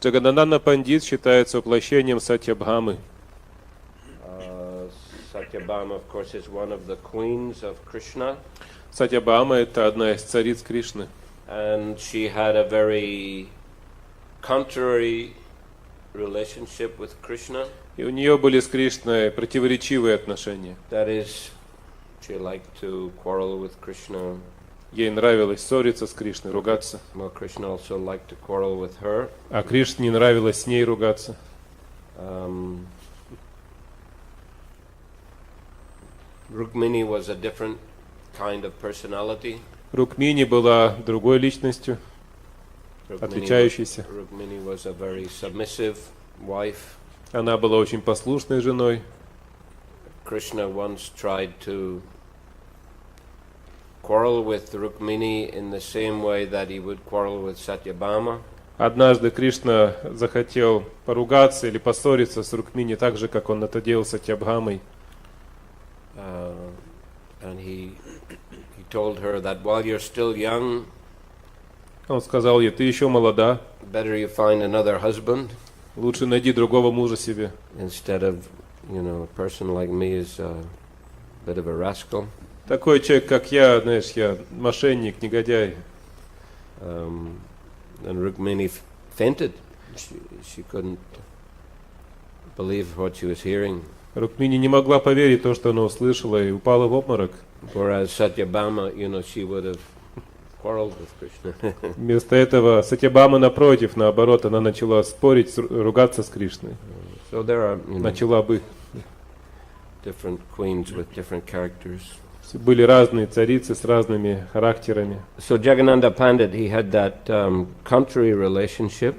Джаганананда Пандит считается воплощением Сатьябхамы. Satyabhama, of course, is one of the queens of Krishna. Сатьябхама — это одна из цариц Кришны. And she had a very contrary relationship with Krishna. И у нее были с Кришной противоречивые отношения. That is, she liked to quarrel with Krishna. Ей нравилось ссориться с Кришной, ругаться. Well, Krishna also liked to quarrel with her. А Кришне не нравилось с ней ругаться. Rukmini was a different kind of personality. Рукмини была другой личностью, отличающейся. Rukmini was a very submissive wife. Она была очень послушной женой. Krishna once tried to quarrel with Rukmini in the same way that he would quarrel with Satyabhama. Однажды Кришна захотел поругаться или поссориться с Рукмини так же, как он это делал с Сатьябхамой. And he told her that while you're still young, Он сказал ей: ты еще молода, better you find another husband. лучше найди другого мужа себе. Instead of, a person like me is a bit of a rascal. Такой человек, как я, знаешь, я мошенник, негодяй. And Rukmini fainted. She couldn't believe what she was hearing. Рукмини не могла поверить в то, что она услышала, и упала в обморок. Whereas Satyabhama, she would have quarreled with Krishna. Вместо этого Сатьябхама, напротив, наоборот, она начала спорить, ругаться с Кришной. So there are, начала бы. Different queens with different characters. Были разные царицы с разными характерами. So Jagannatha Pandit, he had that contrary relationship.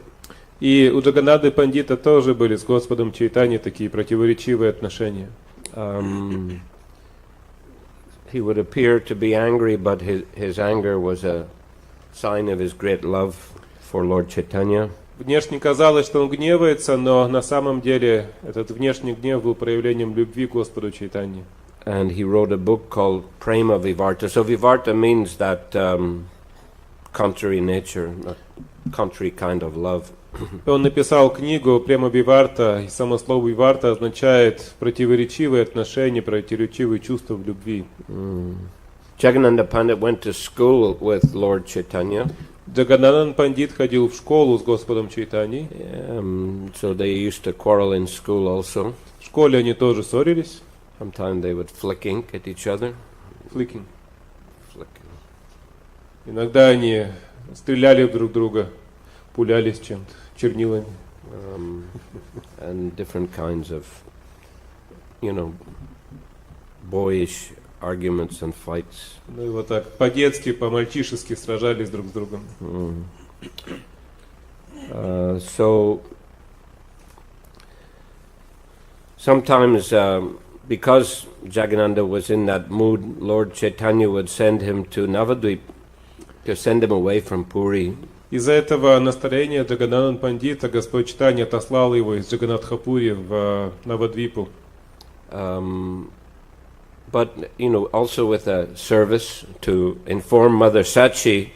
И у Джаганнаты Пандита тоже были с Господом Чайтаньей такие противоречивые отношения. He would appear to be angry, but his anger was a sign of his great love for Lord Chaitanya. Внешне казалось, что он гневается, но на самом деле этот внешний гнев был проявлением любви к Господу Чайтанье. And he wrote a book called Prema Vivarta. So Vivarta means that contrary nature, a contrary kind of love. Он написал книгу Према Виварта, и само слово Виварта означает противоречивые отношения, противоречивые чувства в любви. Jagannatha Pandit went to school with Lord Chaitanya. Джаганнатha Пандит ходил в школу с Господом Чайтаньей. So they used to quarrel in school also. В школе они тоже ссорились. Sometimes they would flick ink at each other. Flicking. Иногда они стреляли друг друга, пулялись чем-то, чернилами. And different kinds of, boyish arguments and fights. Ну и вот так по-детски, по-мальчишески сражались друг с другом. So sometimes, because Jagannatha was in that mood, Lord Chaitanya would send him to Navadvip to send him away from Puri. Из-за этого настроения Джаганнатha Пандита Господь Чайтанья отослал его из Джаганнатхапури в Навадвипу. But also with a service to inform Mother Sachi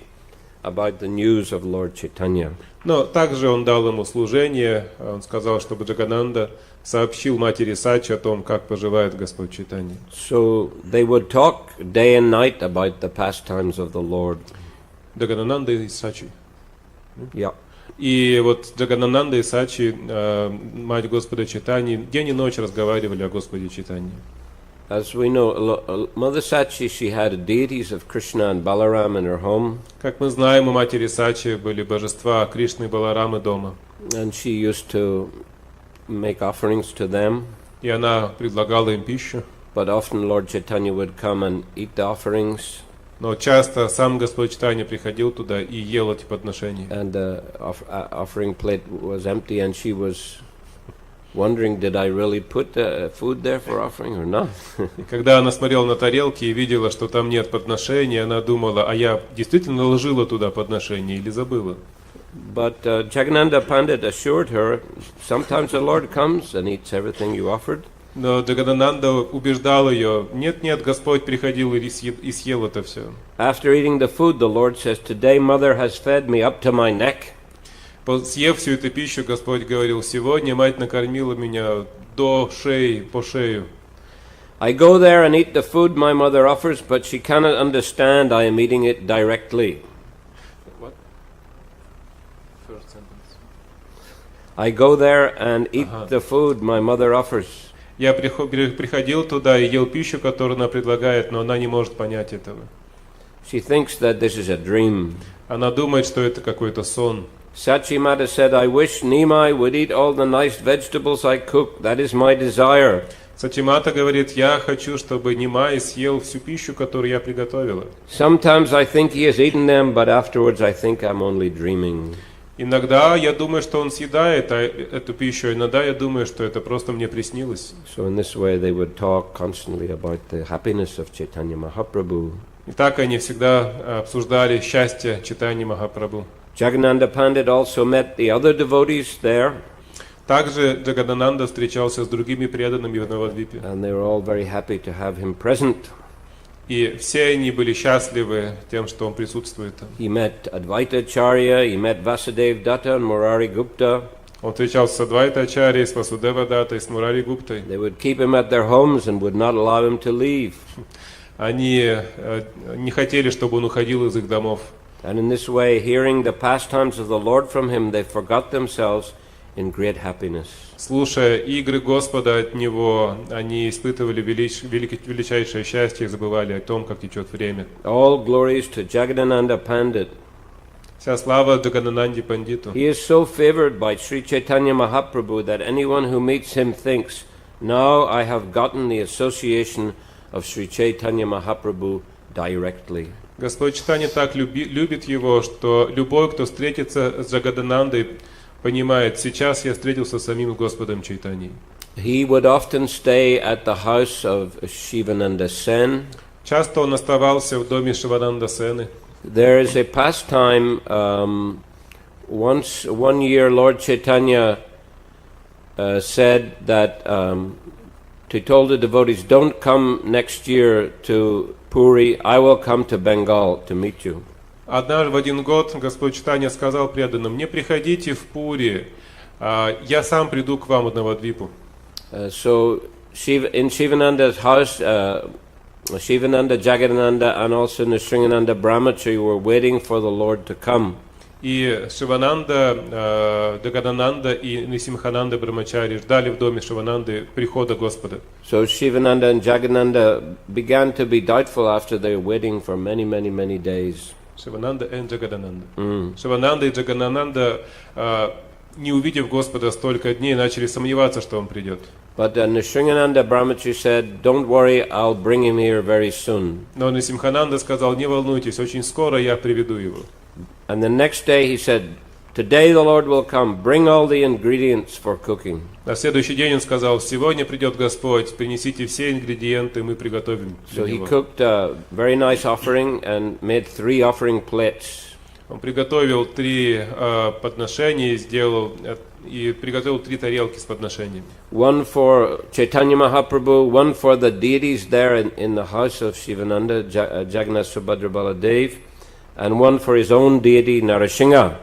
about the news of Lord Chaitanya. Но также он дал ему служение. Он сказал, чтобы Джаганнанда сообщил матери Сачи о том, как поживает Господь Чайтанья. So they would talk day and night about the pastimes of the Lord. Джаганнанда и Сачи. Yeah. И вот Джаганнанда и Сачи, мать Господа Чайтаньи, день и ночь разговаривали о Господе Чайтанье. As we know, Mother Sachi, she had deities of Krishna and Balaram in her home. Как мы знаем, у матери Сачи были божества Кришны и Баларамы дома. And she used to make offerings to them. И она предлагала им пищу. But often Lord Chaitanya would come and eat the offerings. Но часто сам Господь Чайтанья приходил туда и ел эти подношения. And the offering plate was empty, and she was wondering, did I really put the food there for offering or not? И когда она смотрела на тарелки и видела, что там нет подношений, она думала, а я действительно наложила туда подношение или забыла? But Jagannatha Pandit assured her, sometimes the Lord comes and eats everything you offered. Но Джаганнанда убеждал ее, нет, Господь приходил и съел это все. After eating the food, the Lord says, today Mother has fed me up to my neck. Съев всю эту пищу, Господь говорил: сегодня мать накормила меня до шеи, по шею. I go there and eat the food my mother offers, but she cannot understand I am eating it directly. What? First sentence. I go there and eat the food my mother offers. Я приходил туда и ел пищу, которую она предлагает, но она не может понять этого. She thinks that this is a dream. Она думает, что это какой-то сон. Sachimata said, I wish Nimai would eat all the nice vegetables I cook. That is my desire. Сатимата говорит: я хочу, чтобы Нимай съел всю пищу, которую я приготовила. Sometimes I think he has eaten them, but afterwards I think I'm only dreaming. Иногда я думаю, что он съедает эту пищу, иногда я думаю, что это просто мне приснилось. So in this way they would talk constantly about the happiness of Chaitanya Mahaprabhu. И так они всегда обсуждали счастье Чайтаньи Махапрабху. Jagannatha Pandit also met the other devotees there. Также Джагадананда встречался с другими преданными в Навадвипе. And they were all very happy to have him present. И все они были счастливы тем, что он присутствует там. He met Advaita Acharya, he met Vasudev Datta and Murari Gupta. Он встречался с Адвайта-ачарьей, с Васудева-даттой, с Мурари Гуптой. They would keep him at their homes and would not allow him to leave. Они не хотели, чтобы он уходил из их домов. And in this way, hearing the pastimes of the Lord from him, they forgot themselves in great happiness. Слушая игры Господа от него, они испытывали величайшее счастье и забывали о том, как течет время. All glories to Jagadananda Pandit. Вся слава Джагадананде Пандиту. He is so favored by Sri Chaitanya Mahaprabhu that anyone who meets him thinks, now I have gotten the association of Sri Chaitanya Mahaprabhu directly. Господь Чайтанья так любит его, что любой, кто встретится с Джагаданандой, понимает: сейчас я встретился с самим Господом Чайтаньей. He would often stay at the house of Shivananda Sen. Часто он оставался в доме Шивананда Сены. There is a pastime. One year, Lord Chaitanya said that he told the devotees, "Don't come next year to Puri. I will come to Bengal to meet you." Однажды в один год Господь Чайтанья сказал преданным: не приходите в Пури, я сам приду к вам в Навадвипу. So in Shivananda's house, Shivananda, Jagadananda and also Nrsingananda Brahmachari were waiting for the Lord to come. И Шивананда, Джагадананда и Нрсимхананда Брахмачари ждали в доме Шивананды прихода Господа. So Shivananda and Jagadananda began to be doubtful after they were waiting for many days. Шивананда и Джагадананда. Шивананда и Джагадананда, не увидев Господа столько дней, начали сомневаться, что он придет. But Nrsingananda Brahmachari said, "Don't worry, I'll bring him here very soon." Но Нрсимхананда сказал: не волнуйтесь, очень скоро я приведу его. And the next day he said, "Today the Lord will come. Bring all the ingredients for cooking." На следующий день он сказал: сегодня придет Господь, принесите все ингредиенты, мы приготовим для So he него. cooked a very nice offering and made 3 offering plates. Он приготовил 3 подношения и приготовил 3 тарелки с подношениями. One for Chaitanya Mahaprabhu, one for the deities there in the house of Shivananda, Jagannath Subhadra Baladev, and one for his own deity Narasingha.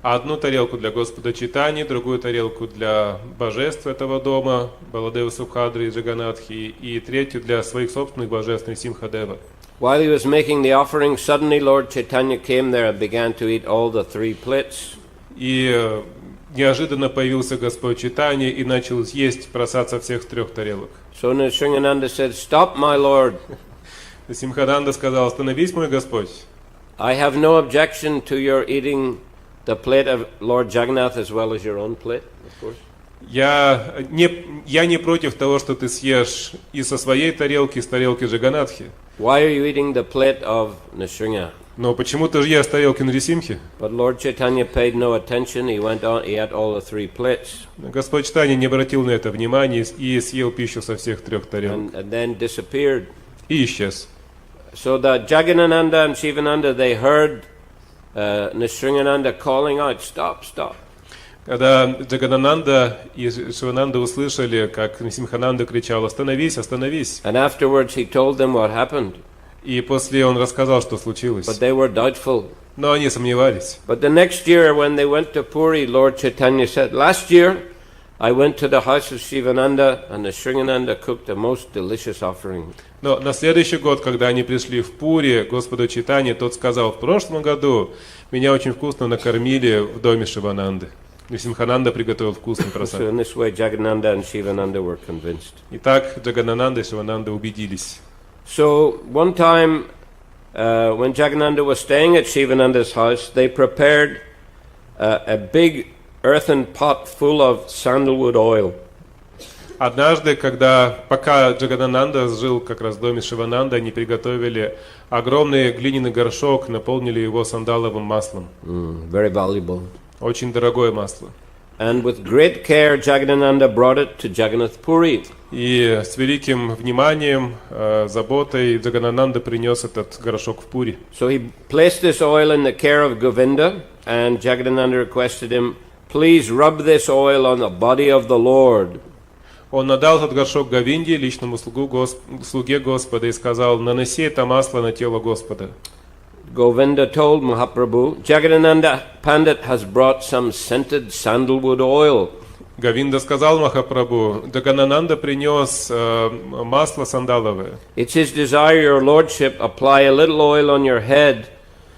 Одну тарелку для Господа Чайтаньи, другую тарелку для божеств этого дома, Баладева Субхадры и Джаганатхи, и третью для своих собственных божеств Нрсимхадева. While he was making the offering, suddenly Lord Chaitanya came there and began to eat all the 3 plates. И неожиданно появился Господь Чайтанья и начал есть, бросаться всех 3 тарелок. So Nrsingananda said, "Stop, my Lord. Нрсимхананда сказал: остановись, мой Господь. I have no objection to your eating the plate of Lord Jagannath as well as your own plate, of course. Я не против того, что ты съешь и со своей тарелки, и с тарелки Джаганатхи. Why are you eating the plate of Nrsimha?" Но почему ты же ешь тарелки Нрисимхи? But Lord Chaitanya paid no attention. He went on, he ate all the 3 plates. Господь Чайтанья не обратил на это внимания и съел пищу со всех 3 тарелок. And then disappeared. И исчез. So that Jagadananda and Shivananda, they heard Nrsingananda calling out, "Stop, stop." Когда Джагадананда и Шивананда услышали, как Нрсимхананда кричал: остановись, остановись. And afterwards he told them what happened. И после он рассказал, что случилось. But they were doubtful. Но они сомневались. But the next year when they went to Puri, Lord Chaitanya said, last year I went to the house of Shivananda and the Sringananda cooked the most delicious offering. Но на следующий год, когда они пришли в Пури, Господу Чайтанье, тот сказал: в прошлом году меня очень вкусно накормили в доме Шивананды. И Симхананда приготовил вкусный просад. So in this way Jagannanda and Shivananda were convinced. Итак, Джаганананда и Шивананда убедились. So one time when Jagannanda was staying at Shivananda's house, they prepared a big earthen pot full of sandalwood oil. Однажды, пока Джаганананда жил как раз в доме Шивананды, они приготовили огромный глиняный горшок, наполнили его сандаловым маслом. Very valuable. Очень дорогое масло. And with great care, Jagannanda brought it to Jagannath Puri. И с великим вниманием, заботой Джаганананда принес этот горшок в Пури. So he placed this oil in the care of Govinda, and Jagannanda requested him, please rub this oil on the body of the Lord. Он отдал этот горшок Говинде, личному слуге Господа, и сказал: наноси это масло на тело Господа. Govinda told Mahaprabhu, Jagannanda Pandit has brought some scented sandalwood oil. Говинда сказал Махапрабху: Джаганананда принес масло сандаловое. It's his desire, your lordship, apply a little oil on your head,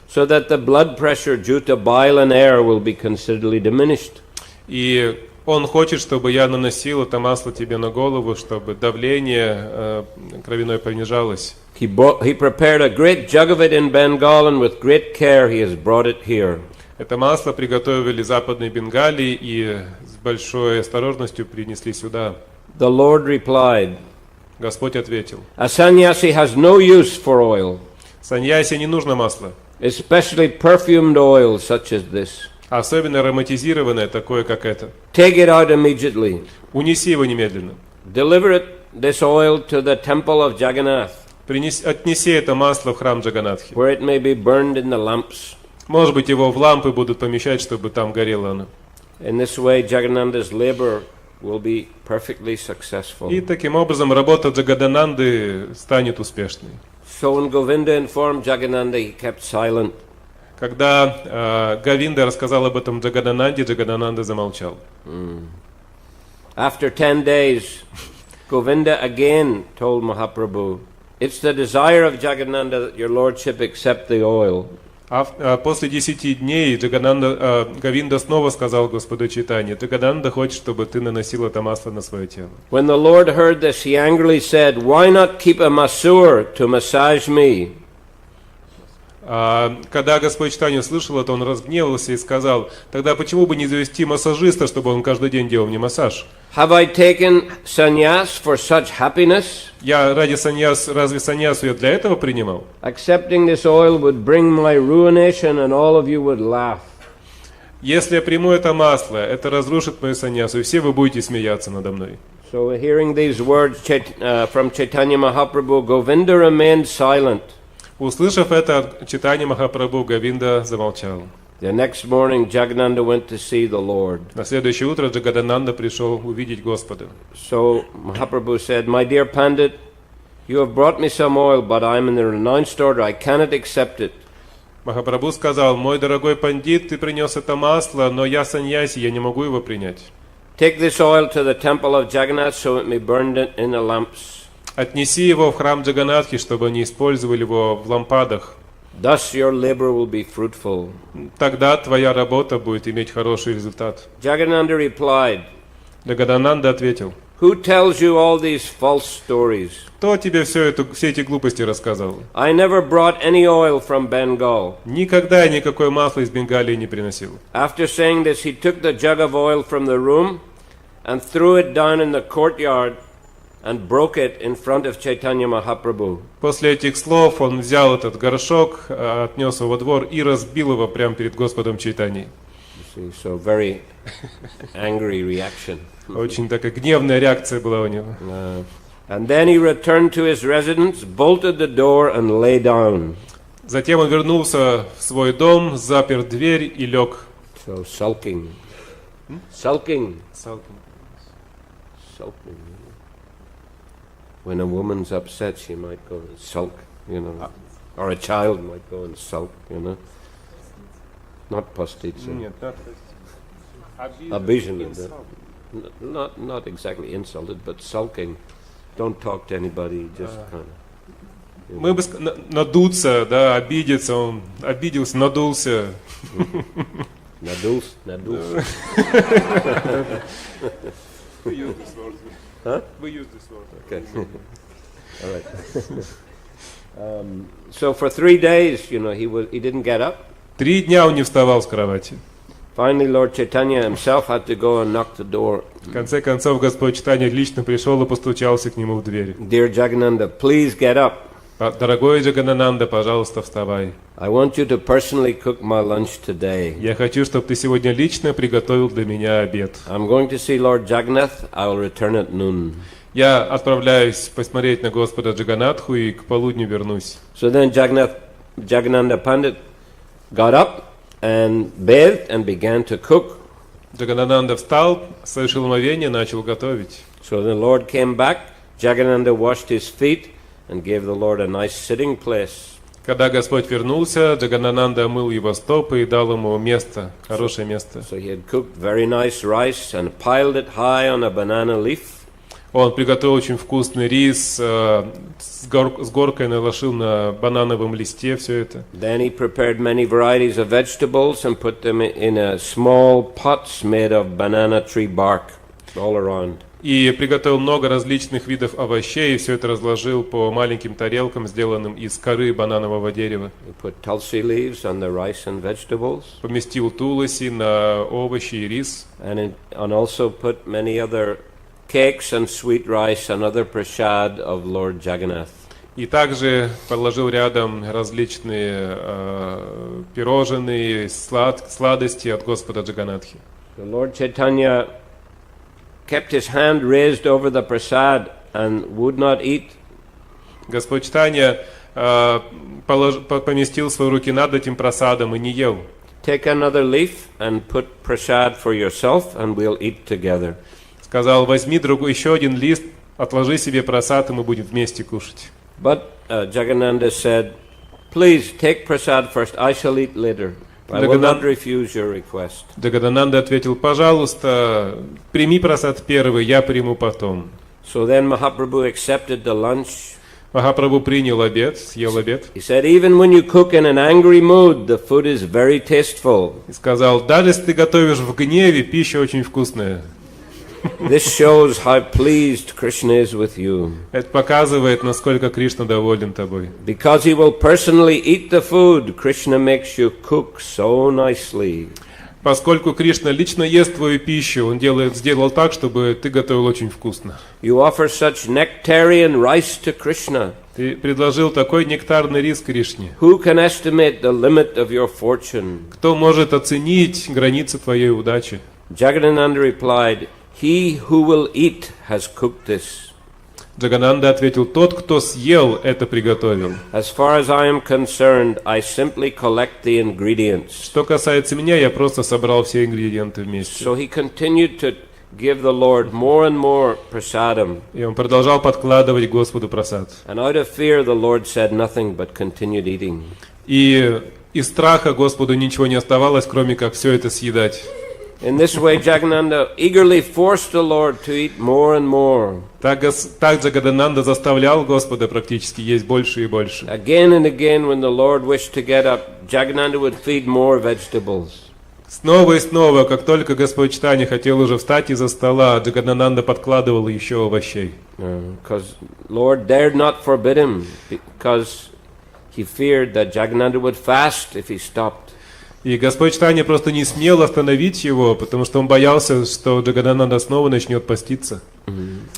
so that the blood pressure due to bile and air will be considerably diminished. И он хочет, чтобы я наносил это масло тебе на голову, чтобы давление кровяное понижалось. He prepared a great jug of it in Bengal, and with great care he has brought it here. Это масло приготовили в Западной Бенгалии и с большой осторожностью принесли сюда. The Lord replied, Господь ответил: a sannyasi has no use for oil, саньяси не нужно масло, especially perfumed oil such as this. особенно ароматизированное, такое как это. Take it out immediately. Унеси его немедленно. Deliver this oil to the temple of Jagannath, Отнеси это масло в храм Джаганатхи. where it may be burned in the lamps. Может быть, его в лампы будут помещать, чтобы там горело оно. In this way, Jagannanda's labor will be perfectly successful. И таким образом работа Джагадананды станет успешной. So when Govinda informed Jagannanda, he kept silent. Когда Говинда рассказал об этом Джагадананде, Джагадананда замолчал. After 10 days, Govinda again told Mahaprabhu, it's the desire of Jagannanda that your lordship accept the oil. После 10 дней Говинда снова сказал Господу Чайтанье: Джагадананда хочет, чтобы ты наносил это масло на свое тело. When the Lord heard this, he angrily said, why not keep a masseur to massage me? Когда Господь Чайтанья услышал это, он разгневался и сказал: тогда почему бы не завести массажиста, чтобы он каждый день делал мне массаж? Have I taken sannyas for such happiness? Я разве саньясу я для этого принимал? Accepting this oil would bring my ruination and all of you would laugh. Если я приму это масло, это разрушит мою саньясу, и все вы будете смеяться надо мной. So hearing these words from Chaitanya Mahaprabhu, Govinda remained silent. Услышав это от Чайтаньи Махапрабху, Говинда замолчал. The next morning, Jagannanda went to see the Lord. На следующее утро Джагадананда пришел увидеть Господа. So Mahaprabhu said, my dear Pandit, you have brought me some oil, but I am in the renounced order. I cannot accept it. Махапрабху сказал: мой дорогой пандит, ты принес это масло, но я саньяси, я не могу его принять. Take this oil to the temple of Jagannath so it may burn in the lamps. Отнеси его в храм Джаганатхи, чтобы они использовали его в лампадах. Thus your labor will be fruitful. Тогда твоя работа будет иметь хороший результат. Jagannanda replied, Джагадананда ответил: who tells you all these false stories? кто тебе все эти глупости рассказал? I never brought any oil from Bengal. Никогда я никакое масло из Бенгалии не приносил. After saying this, he took the jug of oil from the room and threw it down in the courtyard and broke it in front of Chaitanya Mahaprabhu. После этих слов он взял этот горшок, отнес его во двор и разбил его прямо перед Господом Чайтаньей. So very angry reaction. Очень такая гневная реакция была у него. And then he returned to his residence, bolted the door and lay down. Затем он вернулся в свой дом, запер дверь и лег. So sulking. Sulking. When a woman's upset, she might go sulk. you know. Or a child might go and sulk, you know. Not postitsa. Нет, Обиженный, да. Not exactly insulted, but sulking. Don't talk to anybody, just kind of. Мы бы надуться, да, обидеться, он обиделся, надулся. Надулся. We use this word. Huh? We use this word. Okay. All right. So for 3 days, you know, he didn't get up. 3 дня он не вставал с кровати. Finally, Lord Chaitanya himself had to go and knock the door. В конце концов, Господь Чайтанья лично пришел и постучался к нему в дверь. Dear Jagannatha, please get up. Дорогой Джаганананда, пожалуйста, вставай. I want you to personally cook my lunch today. Я хочу, чтобы ты сегодня лично приготовил для меня обед. I'm going to see Lord Jagannath. I will return at noon. Я отправляюсь посмотреть на Господа Джаганатху и к полудню вернусь. So then Jagannatha Pandit got up and bathed and began to cook. Джаганананда встал, совершил омовение, начал готовить. So the Lord came back. Jagannatha washed his feet and gave the Lord a nice sitting place. Когда Господь вернулся, Джаганананда омыл его стопы и дал ему место, хорошее место. So he had cooked very nice rice and piled it high on a banana leaf. Он приготовил очень вкусный рис, с горкой наложил на банановом листе все это. Then he prepared many varieties of vegetables and put them in a small pots made of banana tree bark all around. И приготовил много различных видов овощей, и все это разложил по маленьким тарелкам, сделанным из коры бананового дерева. He put tulsi leaves on the rice and vegetables. Поместил туласи на овощи и рис. And also put many other cakes and sweet rice and other prasad of Lord Jagannath. И также положил рядом различные пирожные, сладости от Господа Джаганатхи. The Lord Chaitanya kept his hand raised over the prasad and would not eat. Господь Чайтанья поместил свои руки над этим прасадом и не ел. Take another leaf and put prasad for yourself and we'll eat together. Сказал, возьми еще один лист, отложи себе прасад, и мы будем вместе кушать. But Jagannatha said, please take prasad first, I shall eat later. I will not refuse your request. Джагананда ответил, пожалуйста, прими прасад первый, я приму потом. So then Mahaprabhu accepted the lunch. Махапрабху принял обед, съел обед. He said, even when you cook in an angry mood, the food is very tasteful. И сказал, даже если ты готовишь в гневе, пища очень вкусная. This shows how pleased Krishna is with you. Это показывает, насколько Кришна доволен тобой. Because he will personally eat the food, Krishna makes you cook so nicely. Поскольку Кришна лично ест твою пищу, он сделал так, чтобы ты готовил очень вкусно. You offer such nectarian rice to Krishna. Ты предложил такой нектарный рис Кришне. Who can estimate the limit of your fortune? Кто может оценить границы твоей удачи? Jagannatha replied, he who will eat has cooked this. Джагананда ответил, тот, кто съел, это приготовил. As far as I am concerned, I simply collect the ingredients. Что касается меня, я просто собрал все ингредиенты вместе. So he continued to give the Lord more and more prasadam. И он продолжал подкладывать Господу прасад. And out of fear, the Lord said nothing but continued eating. И из страха Господу ничего не оставалось, кроме как все это съедать. In this way, Jagannatha eagerly forced the Lord to eat more and more. Так Джагананда заставлял Господа практически есть больше и больше. Again and again, when the Lord wished to get up, Jagannatha would feed more vegetables. Снова и снова, как только Господь Чайтанья хотел уже встать из-за стола, Джагананда подкладывал еще овощей. Because Lord dared not forbid him, because he feared that Jagannatha would fast if he stopped. И Господь Чайтанья просто не смел остановить его, потому что он боялся, что Джагананда снова начнет поститься.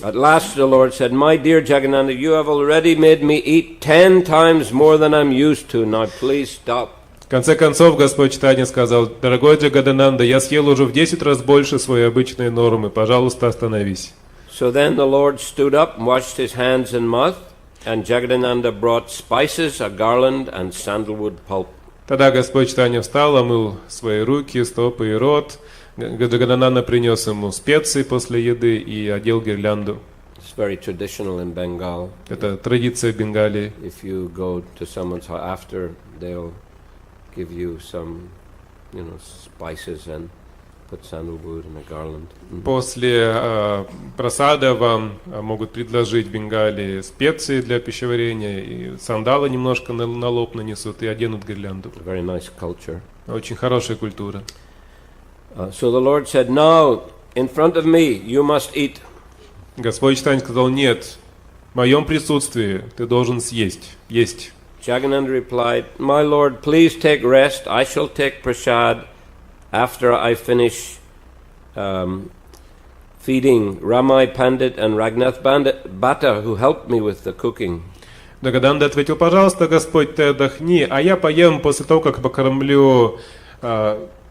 At last the Lord said, my dear Jagannatha, you have already made me eat 10 times more than I'm used to. Now please stop. В конце концов Господь Чайтанья сказал, дорогой Джагананда, я съел уже в 10 раз больше своей обычной нормы, пожалуйста, остановись. So then the Lord stood up and washed his hands and mouth, and Jagannatha brought spices, a garland, and sandalwood pulp. Тогда Господь Чайтанья встал, омыл свои руки, стопы и рот. Джагананда принес ему специи после еды и одел гирлянду. It's very traditional in Bengal. Это традиция Бенгалии. If you go to someone's house after, they'll give you some, spices and put sandalwood in a garland. После просада вам могут предложить в Бенгалии специи для пищеварения, и сандалы немножко на лоб нанесут и оденут гирлянду. Very nice culture. Очень хорошая культура. So the Lord said, "Now, in front of me, you must eat." Господь Чайтанья сказал: нет, в моем присутствии ты должен съесть, есть. Jagannatha replied, "My Lord, please take rest. I shall take prasad after I finish feeding Ramai Pandit and Raghunath Bhatta, who helped me with the cooking." Джагананда ответил: пожалуйста, Господь, ты отдохни, а я поем после того, как покормлю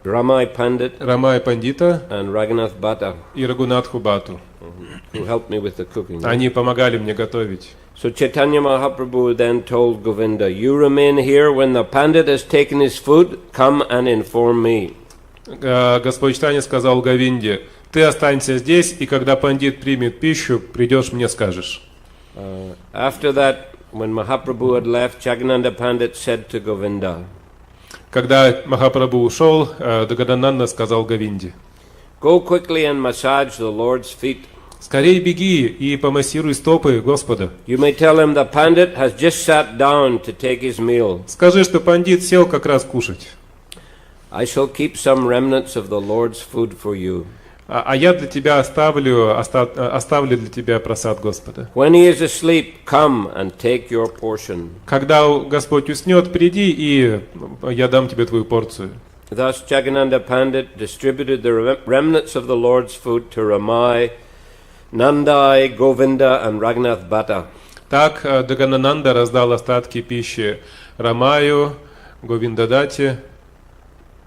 Ramai Pandit Рамая Пандита and Raghunath Bhatta, и Рагунатху Бхатту. who helped me with the cooking. Они помогали мне готовить. So Chaitanya Mahaprabhu then told Govinda, "You remain here. When the Pandit has taken his food, come and inform me." Господь Чайтанья сказал Говинде: ты останься здесь, и когда пандит примет пищу, придешь, мне скажешь. After that, when Mahaprabhu had left, Jagannatha Pandit said to Govinda, Когда Махапрабху ушел, Джагананда сказал Говинде: "Go quickly and massage the Lord's feet. скорей беги и помассируй стопы Господа. You may tell him the Pandit has just sat down to take his meal. Скажи, что пандит сел как раз кушать. I shall keep some remnants of the Lord's food for you. А я для тебя оставлю для тебя просад Господа. When he is asleep, come and take your portion." Когда Господь уснет, приди, и я дам тебе твою порцию. Thus Jagannatha Pandit distributed the remnants of the Lord's food to Ramai, Nandai, Govinda and Raghunath Bhatta. Так Джагананда раздал остатки пищи Рамаю, Говиндадате,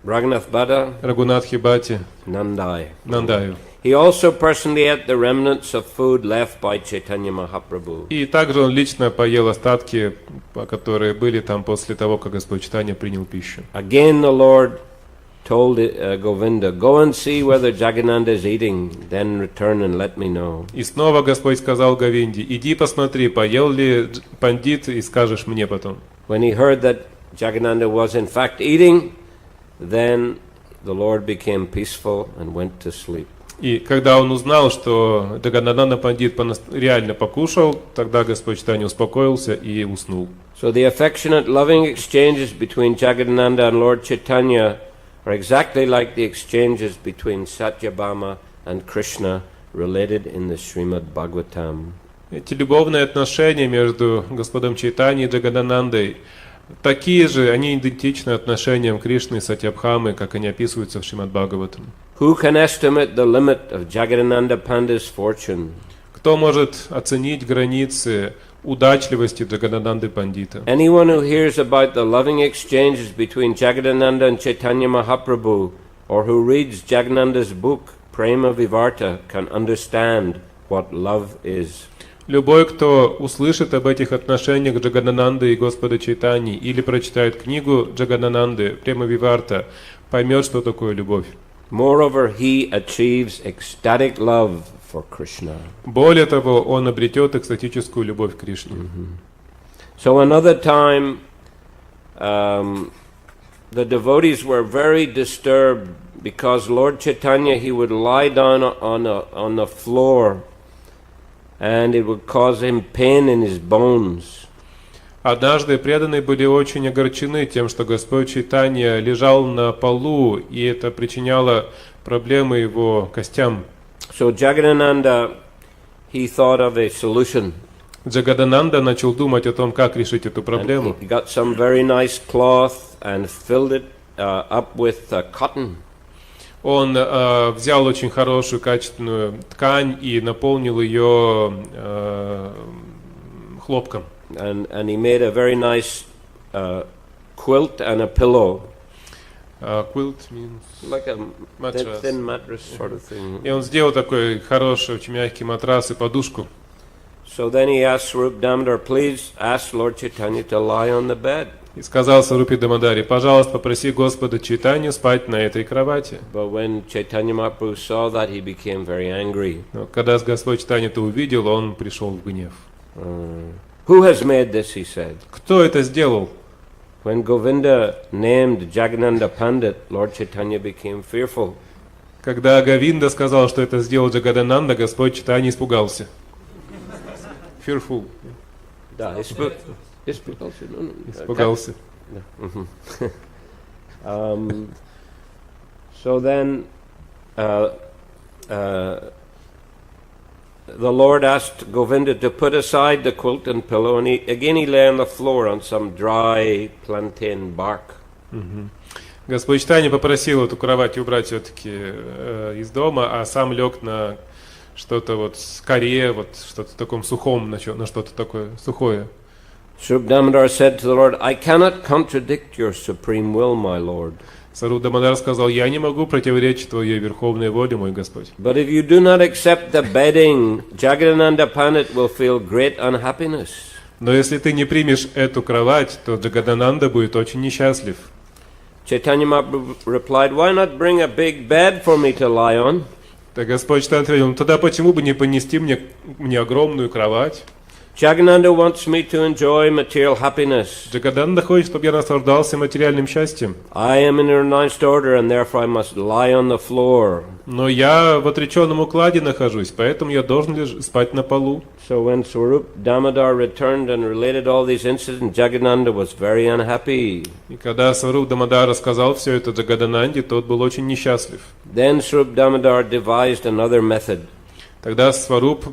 Raghunath Bhatta, Рагунатхи Бхатте, Nandai. Нандаю. He also personally ate the remnants of food left by Chaitanya Mahaprabhu. И также он лично поел остатки, которые были там после того, как Господь Чайтанья принял пищу. Again the Lord told Govinda, "Go and see whether Jagannatha is eating, then return and let me know." И снова Господь сказал Говинде: иди посмотри, поел ли пандит, и скажешь мне потом. When he heard that Jagannatha was in fact eating, then the Lord became peaceful and went to sleep. И когда он узнал, что Джагананда пандит реально покушал, тогда Господь Чайтанья успокоился и уснул. So the affectionate, loving exchanges between Jagannatha and Lord Chaitanya are exactly like the exchanges between Satyabhama and Krishna related in the Srimad Bhagavatam. Эти любовные отношения между Господом Чайтаньей и Джаганандой такие же, они идентичны отношениям Кришны и Сатьябхамы, как они описываются в Шримад Бхагаватам. Who can estimate the limit of Jagannatha Pandit's fortune? Кто может оценить границы удачливости Джагананды Пандита? Anyone who hears about the loving exchanges between Jagannatha and Chaitanya Mahaprabhu, or who reads Jagannatha's book, Prema Vivarta, can understand what love is. Любой, кто услышит об этих отношениях Джаганананды и Господа Чайтаньи или прочитает книгу Джаганананды Према Виварта, поймет, что такое любовь. Moreover, he achieves ecstatic love for Krishna. Более того, он обретет экстатическую любовь к Кришне. So another time, the devotees were very disturbed because Lord Chaitanya, he would lie down on the floor, and it would cause him pain in his bones. Однажды преданные были очень огорчены тем, что Господь Чайтанья лежал на полу, и это причиняло проблемы его костям. So Jagannatha, he thought of a solution. Джагананда начал думать о том, как решить эту проблему. He got some very nice cloth and filled it up with cotton. Он взял очень хорошую, качественную ткань и наполнил ее хлопком. And he made a very nice quilt and a pillow. Quilt means Like a mattress. thin mattress sort of thing. И он сделал такой хороший, очень мягкий матрас и подушку. So then he asked Swarup Damodar, "Please ask Lord Chaitanya to lie on the bed." И сказал Сварупе Дамадаре: пожалуйста, попроси Господа Чайтанью спать на этой кровати. But when Chaitanya Mahaprabhu saw that, he became very angry. Но когда Господь Чайтанья это увидел, он пришел в гнев. Who has made this, he said. Кто это сделал? When Govinda named Jagannatha Pandit, Lord Chaitanya became fearful. Когда Говинда сказал, что это сделал Джагадананда, Господь Чайтанья испугался. Fearful. Да, испугался. Испугался. So then, the Lord asked Govinda to put aside the quilt and pillow, and he lay on the floor on some dry plantain bark. Господь Чайтанья попросил эту кровать убрать все-таки из дома, а сам лег на что-то вот с коре, вот что-то таком сухом, на что-то такое сухое. Swarup Damodar said to the Lord, I cannot contradict your supreme will, my Lord. Сварупа Дамодар сказал: я не могу противоречить твоей верховной воле, мой Господь. But if you do not accept the bedding, Jagadananda Pandit will feel great unhappiness. Но если ты не примешь эту кровать, то Джагадананда будет очень несчастлив. Chaitanya Mahaprabhu replied, why not bring a big bed for me to lie on? Так Господь Чайтанья ответил: тогда почему бы не понести мне огромную кровать? Jagadananda wants me to enjoy material happiness. Джагадананда хочет, чтобы я наслаждался материальным счастьем. I am in a renounced order, and therefore I must lie on the floor. Но я в отреченном укладе нахожусь, поэтому я должен спать на полу. So when Swarup Damodar returned and related all these incidents, Jagadananda was very unhappy. И когда Сваруп Дамодар рассказал все это Джагадананде, тот был очень несчастлив. Then Swarup Damodar devised another method. Тогда Сваруп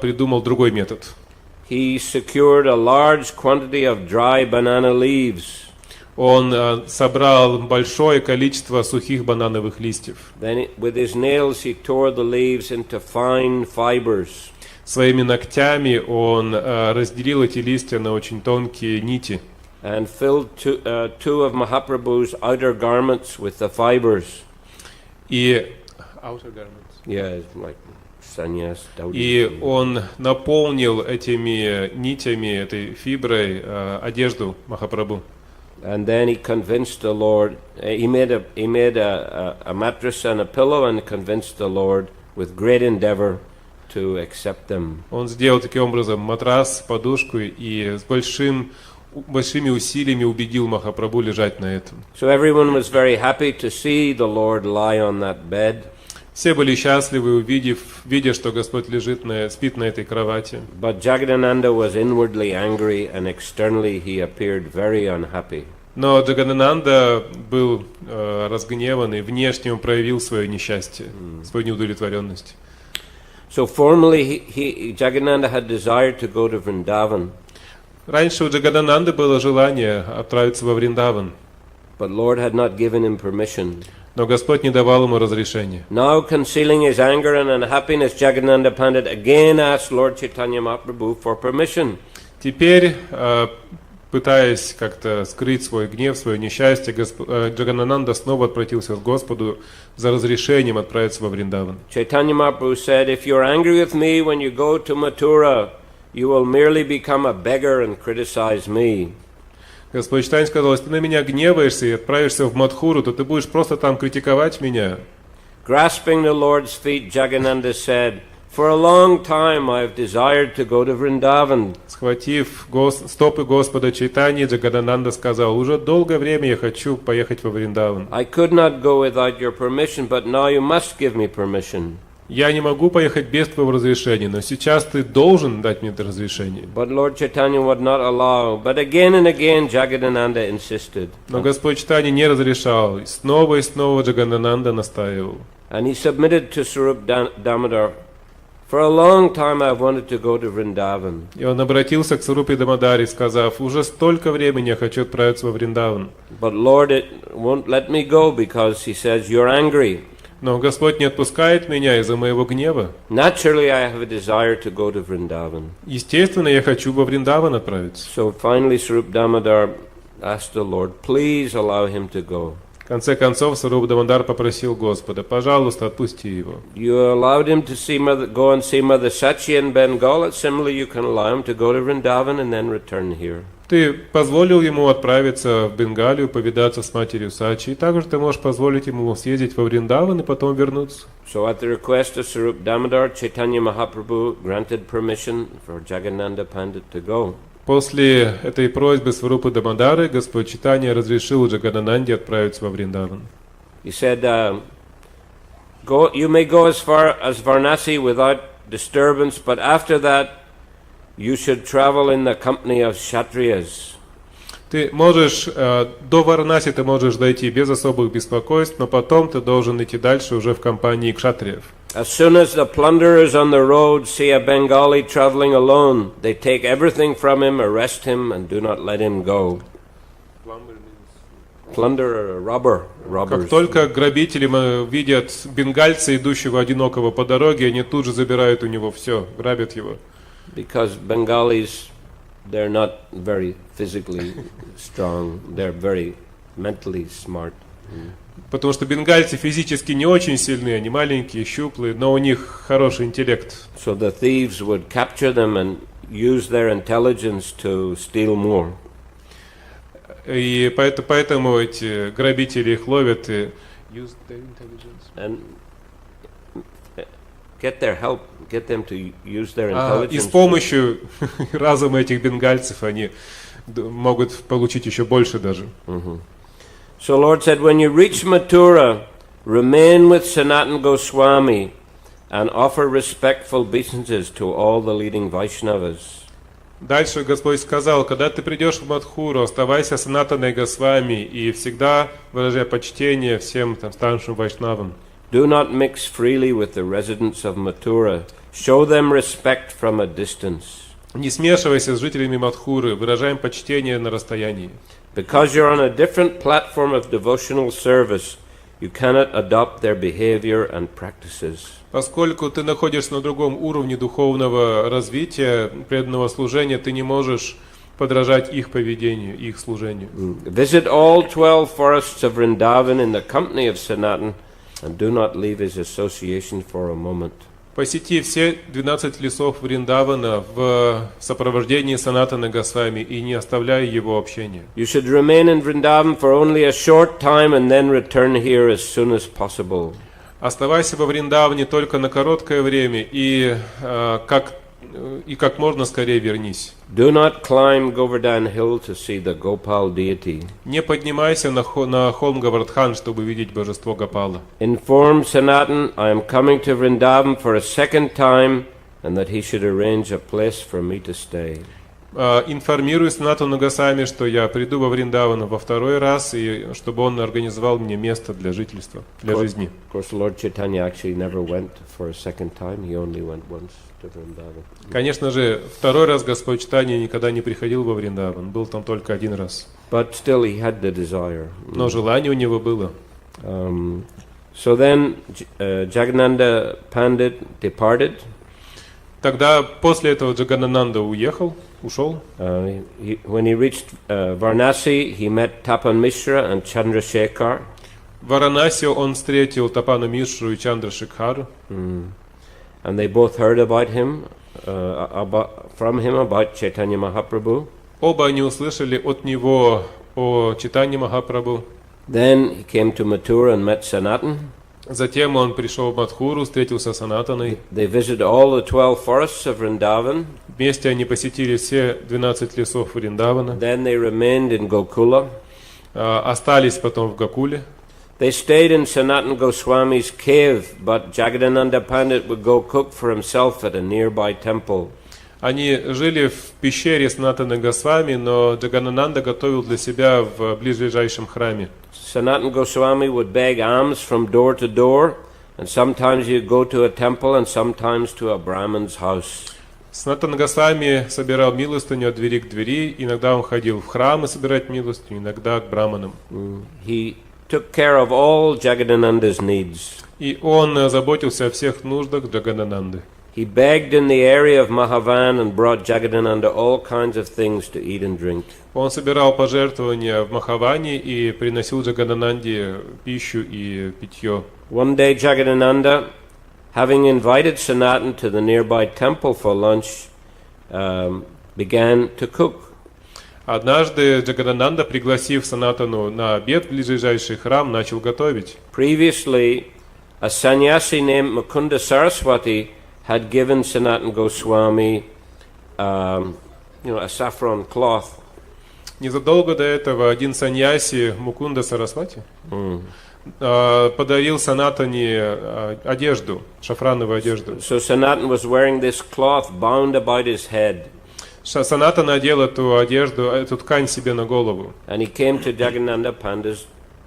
придумал другой метод. He secured a large quantity of dry banana leaves. Он собрал большое количество сухих банановых листьев. Then with his nails he tore the leaves into fine fibers. Своими ногтями он разделил эти листья на очень тонкие нити. And filled two of Mahaprabhu's outer garments with the fibers. И outer garments. Yeah, like sannyas. И он наполнил этими нитями, этой фиброй одежду Махапрабху. And then he convinced the Lord. He made a mattress and a pillow and convinced the Lord with great endeavor to accept them. Он сделал таким образом матрас, подушку и с большими усилиями убедил Махапрабху лежать на этом. So everyone was very happy to see the Lord lie on that bed. Все были счастливы, видя, что Господь спит на этой кровати. But Jagadananda was inwardly angry, and externally he appeared very unhappy. Но Джагадананда был разгневан, и внешне он проявил свое несчастье, свою неудовлетворенность. So formally, Jagadananda had desired to go to Vrindavan. Раньше у Джагадананды было желание отправиться во Вриндаван. But Lord had not given him permission. Но Господь не давал ему разрешения. Now, concealing his anger and unhappiness, Jagadananda Pandit again asked Lord Chaitanya Mahaprabhu for permission. Теперь, пытаясь как-то скрыть свой гнев, свое несчастье, Джаганананда снова обратился к Господу за разрешением отправиться во Вриндаван. Chaitanya Mahaprabhu said, if you're angry with me when you go to Mathura, you will merely become a beggar and criticize me. Господь Чайтанья сказал: если ты на меня гневаешься и отправишься в Мадхуру, то ты будешь просто там критиковать меня. Grasping the Lord's feet, Jagadananda said, for a long time I have desired to go to Vrindavan. Схватив стопы Господа Чайтаньи, Джагадананда сказал: уже долгое время я хочу поехать во Вриндаван. I could not go without your permission, but now you must give me permission. Я не могу поехать без твоего разрешения, но сейчас ты должен дать мне это разрешение. But Lord Chaitanya would not allow. But again and again Jagadananda insisted. Но Господь Чайтанья не разрешал, и снова Джагадананда настаивал. And he submitted to Swarup Damodar. For a long time I have wanted to go to Vrindavan. И он обратился к Сварупе Дамодаре, сказав: уже столько времени я хочу отправиться во Вриндаван. But Lord won't let me go because he says you're angry. Но Господь не отпускает меня из-за моего гнева. Naturally, I have a desire to go to Vrindavan. Естественно, я хочу во Вриндаван отправиться. So finally, Swarup Damodar asked the Lord, please allow him to go. В конце концов, Сварупа Дамодар попросил Господа: пожалуйста, отпусти его. You allowed him to go and see Mother Sachi in Bengal. Similarly, you can allow him to go to Vrindavan and then return here. Ты позволил ему отправиться в Бенгалию, повидаться с матерью Сачи, и также ты можешь позволить ему съездить во Вриндаван и потом вернуться. So at the request of Sarup Damodar, Chaitanya Mahaprabhu granted permission for Jagannatha Pandit to go. После этой просьбы Сварупы Дамодары Господь Чайтанья разрешил Джаганананде отправиться во Вриндаван. He said, you may go as far as Varanasi without disturbance, but after that you should travel in the company of Kshatriyas. Ты можешь, до Варанаси ты можешь дойти без особых беспокойств, но потом ты должен идти дальше уже в компании кшатриев. As soon as the plunderers on the road see a Bengali traveling alone, they take everything from him, arrest him, and do not let him go. Plunderer, robber, robbers. Как только грабители видят бенгальца, идущего одинокого по дороге, они тут же забирают у него все, грабят его. Because Bengalis, they're not very physically strong, they're very mentally smart. Потому что бенгальцы физически не очень сильные, они маленькие, щуплые, но у них хороший интеллект. So the thieves would capture them and use their intelligence to steal more. И поэтому эти грабители их ловят и use their intelligence. And get their help, get them to use their intelligence. И с помощью разума этих бенгальцев они могут получить еще больше даже. So Lord said, when you reach Mathura, remain with Sanatana Goswami and offer respectful obeisances to all the leading Vaishnavas. Дальше Господь сказал, когда ты придешь в Мадхуру, оставайся с Санатаной Госвами и всегда выражай почтение всем там старшим вайшнавам. Do not mix freely with the residents of Mathura. Show them respect from a distance. Не смешивайся с жителями Мадхуры, выражаем почтение на расстоянии. Because you're on a different platform of devotional service, you cannot adopt their behavior and practices. Поскольку ты находишься на другом уровне духовного развития, преданного служения, ты не можешь подражать их поведению, их служению. Visit all 12 forests of Vrindavan in the company of Sanatan and do not leave his association for a moment. Посети все 12 лесов Вриндавана в сопровождении Санатаны Госвами и не оставляй его общения. You should remain in Vrindavan for only a short time and then return here as soon as possible. Оставайся во Вриндаване только на короткое время и как можно скорее вернись. Do not climb Govardhan Hill to see the Gopal deity. Не поднимайся на холм Гавардхан, чтобы видеть божество Гопала. Inform Sanatan I am coming to Vrindavan for a second time and that he should arrange a place for me to stay. Информируй Санатану Госвами, что я приду во Вриндаван во второй раз, и чтобы он организовал мне место для жительства, для жизни. Of course, Lord Chaitanya actually never went for a second time. He only went once to Vrindavan. Конечно же, второй раз Господь Чайтанья никогда не приходил во Вриндаван, был там только один раз. But still he had the desire. Но желание у него было. So then Jagannatha Pandit departed. Тогда после этого Джаганананда ушел. When he reached Varanasi, he met Tapan Mishra and Chandrasekhar. В Варанаси он встретил Тапана Мишру и Чандрашекхару. And they both heard about him, from him about Chaitanya Mahaprabhu. Оба они услышали от него о Чайтанье Махапрабху. Then he came to Mathura and met Sanatan. Затем он пришел в Мадхуру, встретился с Санатаной. They visited all the 12 forests of Vrindavan. Вместе они посетили все 12 лесов Вриндавана. Then they remained in Gokula. Остались потом в Гокуле. They stayed in Sanatana Goswami's cave, but Jagadananda Pandit would go cook for himself at a nearby temple. Они жили в пещере Санатаны Госвами, но Джаганананда готовил для себя в ближайшем храме. Sanatana Goswami would beg alms from door to door, and sometimes he'd go to a temple and sometimes to a Brahman's house. Санатана Госвами собирал милостыню от двери к двери, иногда он ходил в храмы собирать милостыню, иногда к браманам. He took care of all Jagadananda's needs. И он заботился о всех нуждах Джаганананды. He begged in the area of Mahavan and brought Jagadananda all kinds of things to eat and drink. Он собирал пожертвования в Махаване и приносил Джаганананде пищу и питье. One day Jagadananda, having invited Sanatan to the nearby temple for lunch, began to cook. Однажды Джагадананда, пригласив Санатану на обед в ближайший храм, начал готовить. Previously, a sannyasi named Mukunda Saraswati had given Sanatana Goswami, a saffron cloth. Незадолго до этого один саньяси, Мукунда Сарасвати, подарил Санатане одежду, шафрановую одежду. So Sanatana was wearing this cloth bound about his head. Саната надел эту одежду, эту ткань себе на голову. And he came to Jagannatha Panda's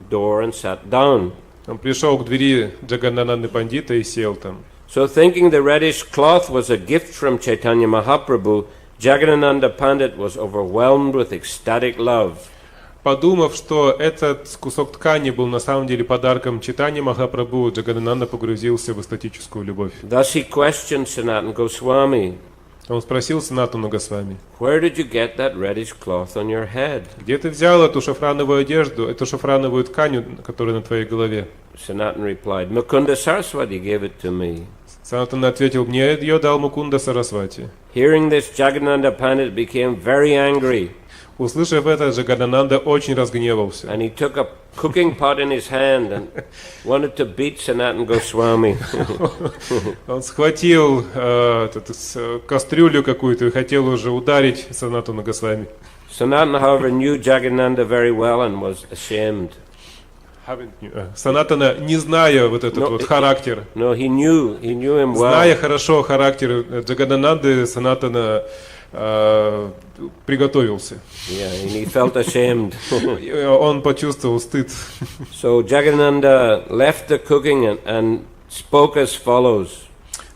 door and sat down. Он пришел к двери Джаганананды Пандита и сел там. So thinking the reddish cloth was a gift from Chaitanya Mahaprabhu, Jagannatha Pandit was overwhelmed with ecstatic love. Подумав, что этот кусок ткани был на самом деле подарком Чайтаньи Махапрабху, Джагадананда погрузился в эстетическую любовь. Thus he questioned Sanatana Goswami. Он спросил Санатану Госвами: Where did you get that reddish cloth on your head? где ты взял эту шафрановую одежду, эту шафрановую ткань, которая на твоей голове? Sanatana replied, Mukunda Saraswati gave it to me. Санатана ответил: мне ее дал Мукунда Сарасвати. Hearing this, Jagannatha Pandit became very angry. Услышав это, Джагадананда очень разгневался. And he took a cooking pot in his hand and wanted to beat Sanatana Goswami. Он схватил кастрюлю какую-то и хотел уже ударить Санатану Госвами. Sanatana, however, knew Jagannatha very well and was ashamed. Санатана, не зная вот этот вот характер, No, he knew him well. зная хорошо характер Джагадананды, Санатана приготовился. Yeah, and he felt ashamed. Он почувствовал стыд. So Jagannatha left the cooking and spoke as follows.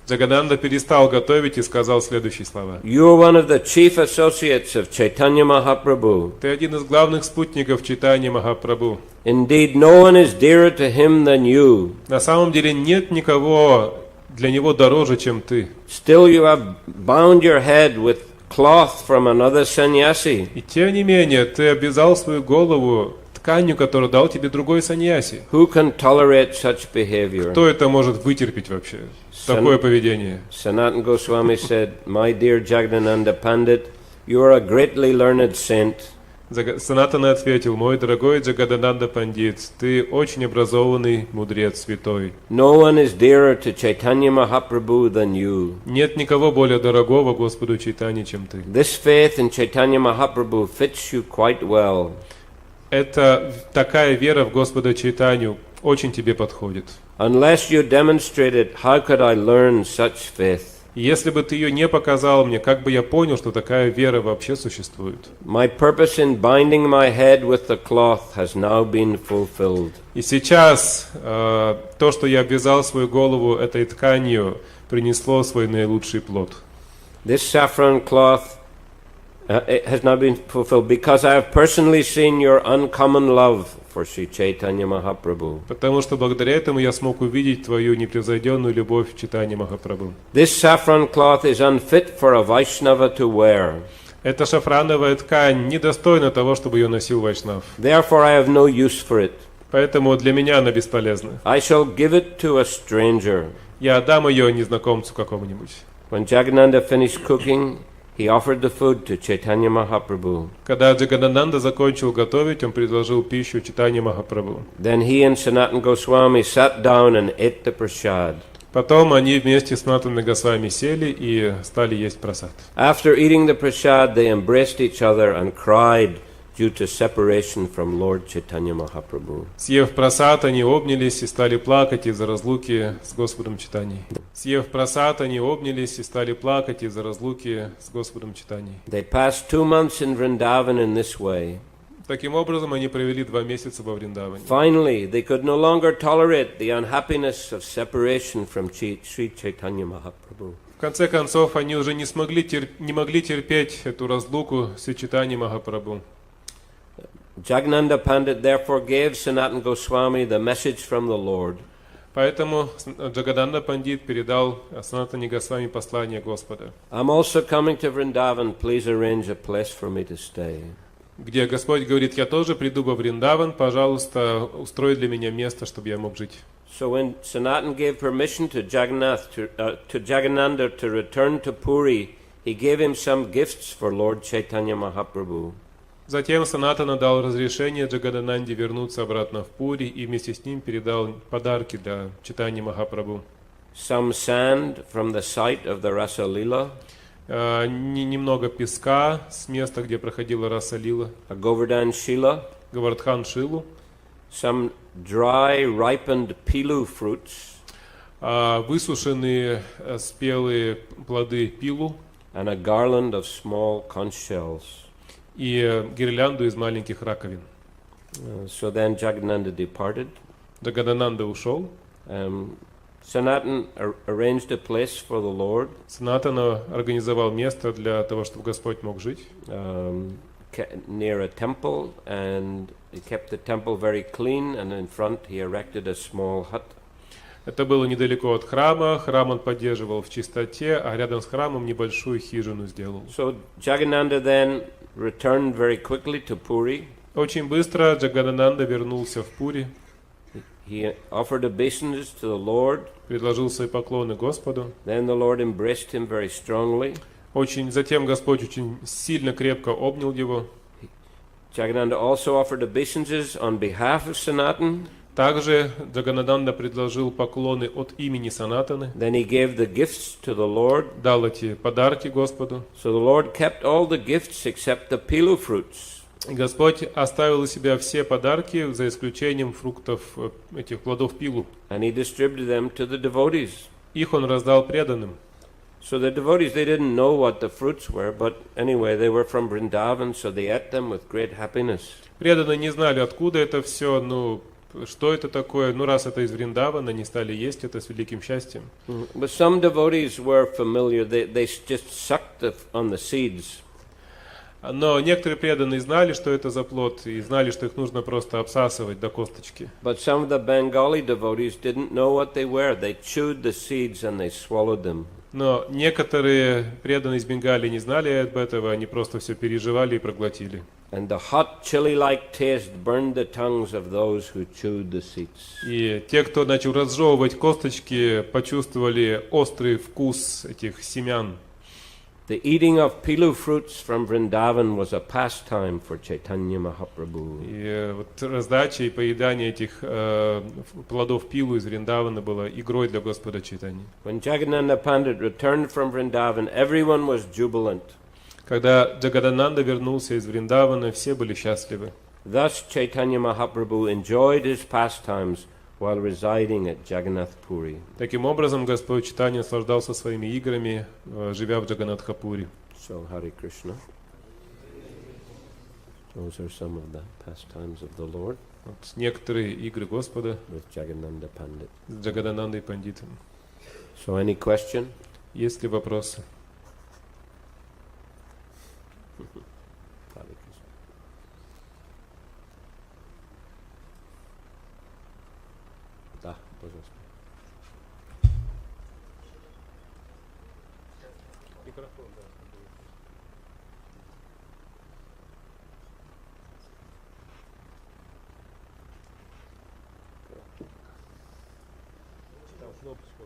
Джагадананда перестал готовить и сказал следующие слова: You are one of the chief associates of Chaitanya Mahaprabhu. ты один из главных спутников Чайтаньи Махапрабху. Indeed, no one is dearer to him than you. На самом деле нет никого для него дороже, чем ты. Still you have bound your head with cloth from another sannyasi. И тем не менее, ты обвязал свою голову тканью, которую дал тебе другой саньяси. Who can tolerate such behavior? Кто это может вытерпеть вообще? Такое поведение. Sanatana Goswami said, My dear Jagannatha Pandit, you are a greatly learned saint. Санатана ответил: мой дорогой Джагадананда Пандит, ты очень образованный мудрец святой. No one is dearer to Chaitanya Mahaprabhu than you. Нет никого более дорогого Господу Чайтаньи, чем ты. This faith in Chaitanya Mahaprabhu fits you quite well. Это такая вера в Господа Чайтанью очень тебе подходит. Unless you demonstrate it, how could I learn such faith? Если бы ты ее не показал мне, как бы я понял, что такая вера вообще существует? My purpose in binding my head with the cloth has now been fulfilled. И сейчас то, что я обвязал свою голову этой тканью, принесло свой наилучший плод. This saffron cloth has now been fulfilled because I have personally seen your uncommon love for Sri Chaitanya Mahaprabhu. Потому что благодаря этому я смог увидеть твою непревзойденную любовь к Чайтаньи Махапрабху. This saffron cloth is unfit for a Vaishnava to wear. Эта шафрановая ткань недостойна того, чтобы ее носил вайшнав. Therefore I have no use for it. Поэтому для меня она бесполезна. I shall give it to a stranger. Я отдам ее незнакомцу какому-нибудь. When Jagannatha finished cooking, he offered the food to Chaitanya Mahaprabhu. Когда Джагадананда закончил готовить, он предложил пищу Чайтаньи Махапрабху. Then he and Sanatana Goswami sat down and ate the prasad. Потом они вместе с Санатаной Госвами сели и стали есть прасад. After eating the prasad, they embraced each other and cried due to separation from Lord Chaitanya Mahaprabhu. Съев прасад, они обнялись и стали плакать из-за разлуки с Господом Чайтаньей. Съев прасад, они обнялись и стали плакать из-за разлуки с Господом Чайтаньей. They passed 2 months in Vrindavan in this way. Таким образом, они провели 2 месяца во Вриндаване. Finally, they could no longer tolerate the unhappiness of separation from Sri Chaitanya Mahaprabhu. В конце концов, они уже не могли терпеть эту разлуку с Чайтаньей Махапрабху. Jagannatha Pandit therefore gave Sanatana Goswami the message from the Lord. Поэтому Джагадананда Пандит передал Санатане Госвами послание Господа. I'm also coming to Vrindavan. Please arrange a place for me to stay. Где Господь говорит: я тоже приду во Вриндаван, пожалуйста, устрой для меня место, чтобы я мог жить. So when Sanatana gave permission to Jagannatha to return to Puri, he gave him some gifts for Lord Chaitanya Mahaprabhu. Затем Санатана дал разрешение Джагадананде вернуться обратно в Пури и вместе с ним передал подарки для читания Махапрабху. Some sand from the site of the Rasa Lila, Немного песка с места, где проходила Раса Лила, a Govardhan Shila, Говардхан Шилу, some dry ripened pilu fruits, высушенные спелые плоды пилу and a garland of small conch shells. и гирлянду из маленьких раковин. So then Jagadananda departed. Джагадананда ушел. Sanatan arranged a place for the Lord Санатана организовал место для того, чтобы Господь мог жить. Near a temple, and he kept the temple very clean, and in front he erected a small hut. Это было недалеко от храма. Храм он поддерживал в чистоте, а рядом с храмом небольшую хижину сделал. So Jagadananda then returned very quickly to Puri. Очень быстро Джагадананда вернулся в Пури, He offered obeisances to the Lord. предложил свои поклоны Господу. Then the Lord embraced him very strongly. Затем Господь очень сильно, крепко обнял его. Jagadananda also offered obeisances on behalf of Sanatan. Также Джаганаданда предложил поклоны от имени Санатаны, Then he gave the gifts to the Lord. дал эти подарки Господу. So the Lord kept all the gifts except the pilu fruits. И Господь оставил у себя все подарки, за исключением фруктов, этих плодов пилу. And he distributed them to the devotees. Их он раздал преданным. So the devotees, they didn't know what the fruits were, but anyway, they were from Vrindavan, so they ate them with great happiness. Преданные не знали, откуда это все, что это такое. Раз это из Вриндавана, они стали есть это с великим счастьем. But some devotees were familiar. They just sucked on the seeds. Но некоторые преданные знали, что это за плод, и знали, что их нужно просто обсасывать до косточки. But some of the Bengali devotees didn't know what they were. They chewed the seeds and they swallowed them. Но некоторые преданные из Бенгалии не знали об этом, они просто все переживали и проглотили. And the hot, chili-like taste burned the tongues of those who chewed the seeds. И те, кто начал разжевывать косточки, почувствовали острый вкус этих семян. The eating of pilu fruits from Vrindavan was a pastime for Chaitanya Mahaprabhu. И вот раздача и поедание этих плодов пилу из Вриндавана было игрой для Господа Чайтаньи. When Jagadananda Pandit returned from Vrindavan, everyone was jubilant. Когда Джагадананда вернулся из Вриндавана, все были счастливы. Thus Chaitanya Mahaprabhu enjoyed his pastimes while residing at Jagannath Puri. Таким образом, Господь Чайтанья наслаждался своими играми, живя в Джаганнатхапури. So, Hare Krishna. Those are some of the pastimes of the Lord Вот некоторые игры Господа with Jagannanda Pandit. с Джагаданандой Пандитом. So, any question? Есть ли вопросы? Hare Krishna. Да, пожалуйста. Микрофон, да. Там кнопочка.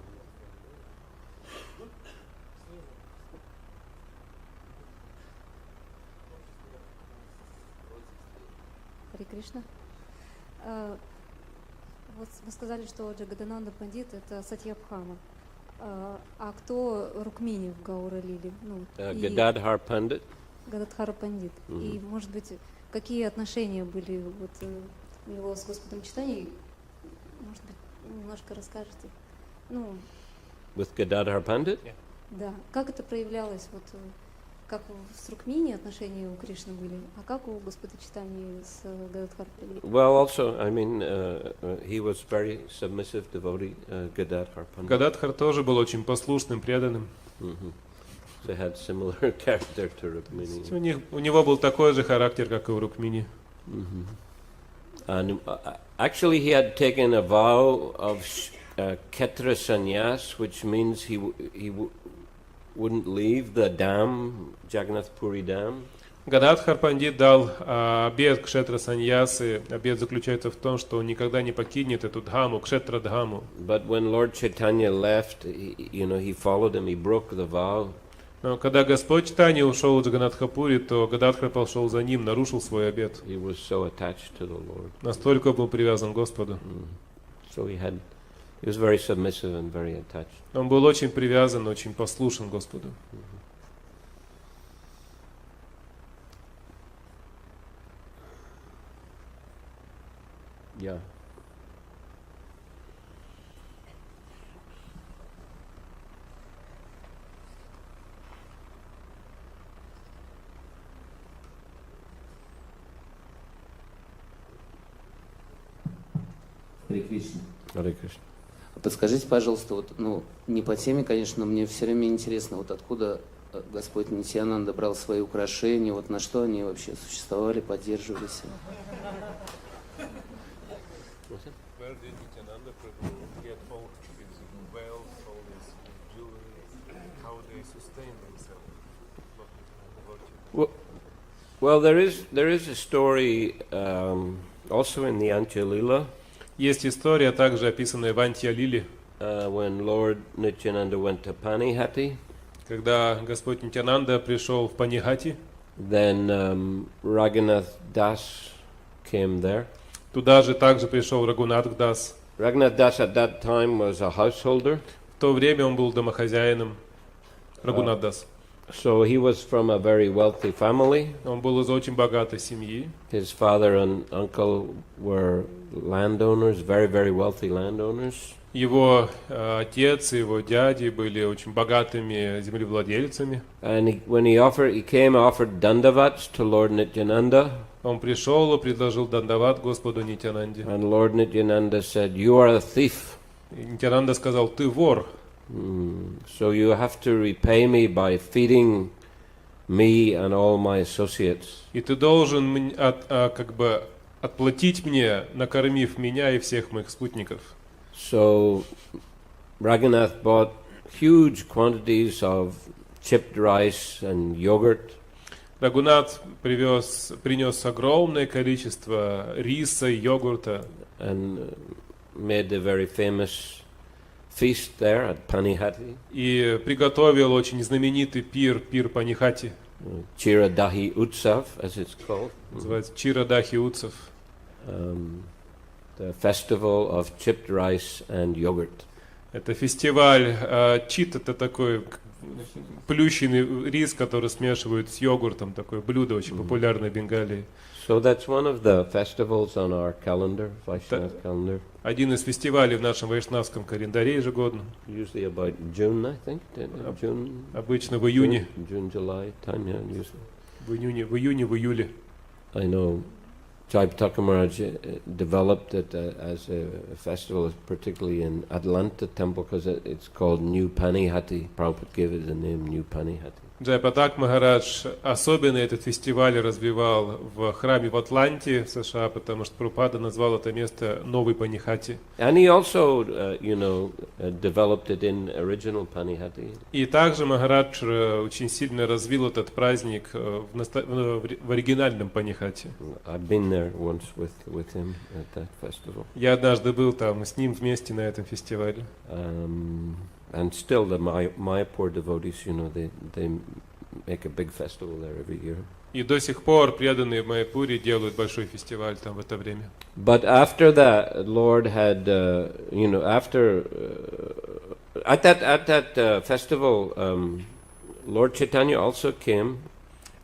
Харе Кришна. Вот вы сказали, что Джагадананда Пандит это Сатьябхама. А кто Рукмини в Гаура Лиле? Gadadhar Pandit. Гададхара Пандит. И, может быть, какие отношения были вот у него с Господом Чайтаньей? Может быть, немножко расскажете? With Gadadhar Pandit? Да. Как это проявлялось? Вот как с Рукмини отношения у Кришны были, а как у Господа Чайтаньи с Гададхар Пандит? Well, also, I mean, he was very submissive devotee, Gadadhar Pandit. Гададхар тоже был очень послушным, преданным. They had similar character to Rukmini. У него был такой же характер, как и у Рукмини. And actually, he had taken a vow of Ketra Sannyas, which means he wouldn't leave the dam, Jagannath Puri dam. Гададхар Пандит дал обет Кшетра Саньясы. Обет заключается в том, что он никогда не покинет эту дхаму, Кшетра дхаму. But when Lord Chaitanya left, he followed him. He broke the vow. Но когда Господь Чайтанья ушел из Джаганнатха-пури, то Гададхара пошел за ним, нарушил свой обет. He was so attached to the Lord. Настолько был привязан к Господу. So he was very submissive and very attached. Он был очень привязан, очень послушен Господу. Yeah. Харе Кришна. Hare Krishna. Подскажите, пожалуйста, вот, ну, не по теме, конечно, но мне все время интересно, вот откуда Господь Нитьянанда брал свои украшения, вот на что они вообще существовали, поддерживались. Where did Nityananda Prabhu get all his wealth, all his jewelry? How they sustain themselves? Well, there is a story also in the Antьya Lila. Есть история, также описанная в Антья Лиле, When Lord Nityananda went to Panihati, когда Господь Нитьянанда пришел в Панихати. then Raghunath Das came there. Туда же также пришел Рагунатх Дас. Raghunath Das at that time was a householder, В то время он был домохозяином. Рагунат Дас. so he was from a very wealthy family. Он был из очень богатой семьи. His father and uncle were landowners, very, very wealthy landowners. Его отец и его дяди были очень богатыми землевладельцами. And when he came, offered dandavats to Lord Nityananda. Он пришел и предложил дандават Господу Нитьянанде. And Lord Nityananda said, "You are a thief, И Нитьянанда сказал: ты вор, so you have to repay me by feeding me and all my associates." и ты должен как бы отплатить мне, накормив меня и всех моих спутников. So Raghunath bought huge quantities of chipped rice and yogurt. Рагунат принес огромное количество риса и йогурта And made a very famous feast there at Panihati. и приготовил очень знаменитый пир Панихати, Chiradahi Utsav, as it's called. называется Чирадахи Утсав. The festival of chipped rice and yogurt. Это фестиваль чит, это такой плющенный рис, который смешивают с йогуртом, такое блюдо очень популярное в Бенгалии. So that's one of the festivals on our calendar, Vaishnava calendar. Один из фестивалей в нашем вайшнавском календаре ежегодно. Usually about June, I think. June, Обычно в июне, June, July time, yeah, usually. в июле. I know Jaipataka Maharaj developed it as a festival, particularly in Atlanta temple, because it's called New Panihati. Prabhupada gave it the name New Panihati. Джайпатак Махарадж особенно этот фестиваль развивал в храме в Атланте, в США, потому что Прабхупада назвал это место Новый Панихати. And he also, developed it in original Panihati. И также Махарадж очень сильно развил этот праздник в оригинальном Панихати. I've been there once with him at that festival. Я однажды был там с ним вместе на этом фестивале. And still, the Mayapur devotees, they make a big festival there every year. И до сих пор преданные в Майяпуре делают большой фестиваль там в это время. But after that, Lord had, at that festival, Lord Chaitanya also came.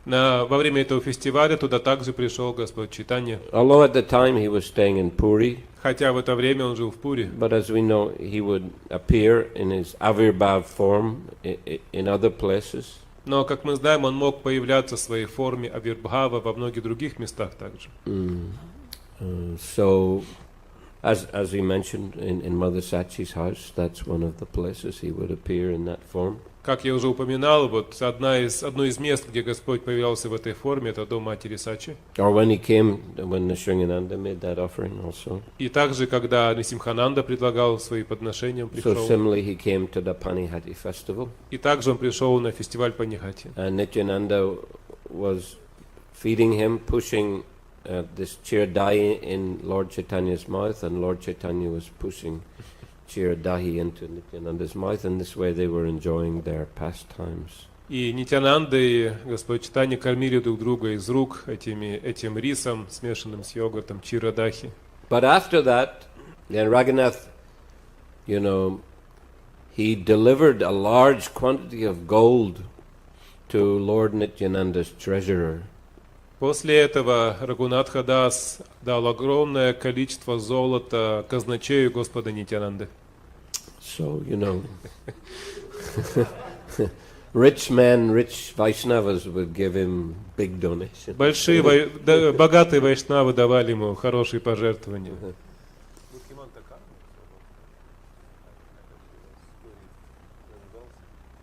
Во время этого фестиваля туда также пришел Господь Чайтанья. Although at the time he was staying in Puri, Хотя в это время он жил в Пуре. but as we know, he would appear in his Avirbhav form in other places. Но, как мы знаем, он мог появляться в своей форме Авирбхава во многих других местах также. So, as we mentioned, in Mother Sachi's house, that's one of the places he would appear in that form. Как я уже упоминал, вот одно из мест, где Господь появлялся в этой форме, это дом матери Сачи. Or when he came, when Nrsimhananda made that offering also. И также, когда Нрсимхананда предлагал свои подношения, он So пришел. similarly, he came to the Panihati festival. И также он пришел на фестиваль Панихати. And Nityananda was feeding him, pushing this chiradahi in Lord Chaitanya's mouth, and Lord Chaitanya was pushing chiradahi into Nityananda's mouth, and this way they were enjoying their pastimes. И Нитьянанда и Господь Чайтанья кормили друг друга из рук этим рисом, смешанным с йогуртом, чирадахи. But after that, then Raghunath, he delivered a large quantity of gold to Lord Nityananda's treasurer. После этого Рагунатха Дас дал огромное количество золота казначею Господа Нитьянанды. So, rich men, rich Vaishnavas would give him big donations. Богатые вайшнавы давали ему хорошие пожертвования.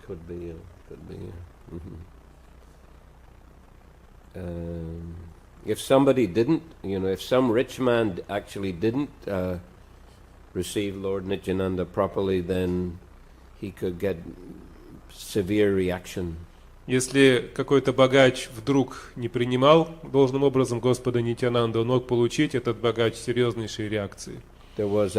Could be. If somebody didn't, if some rich man actually didn't receive Lord Nityananda properly, then he could get severe reaction. Если какой-то богач вдруг не принимал должным образом Господа Нитьянанду, он мог получить, этот богач, серьезнейшие реакции. There was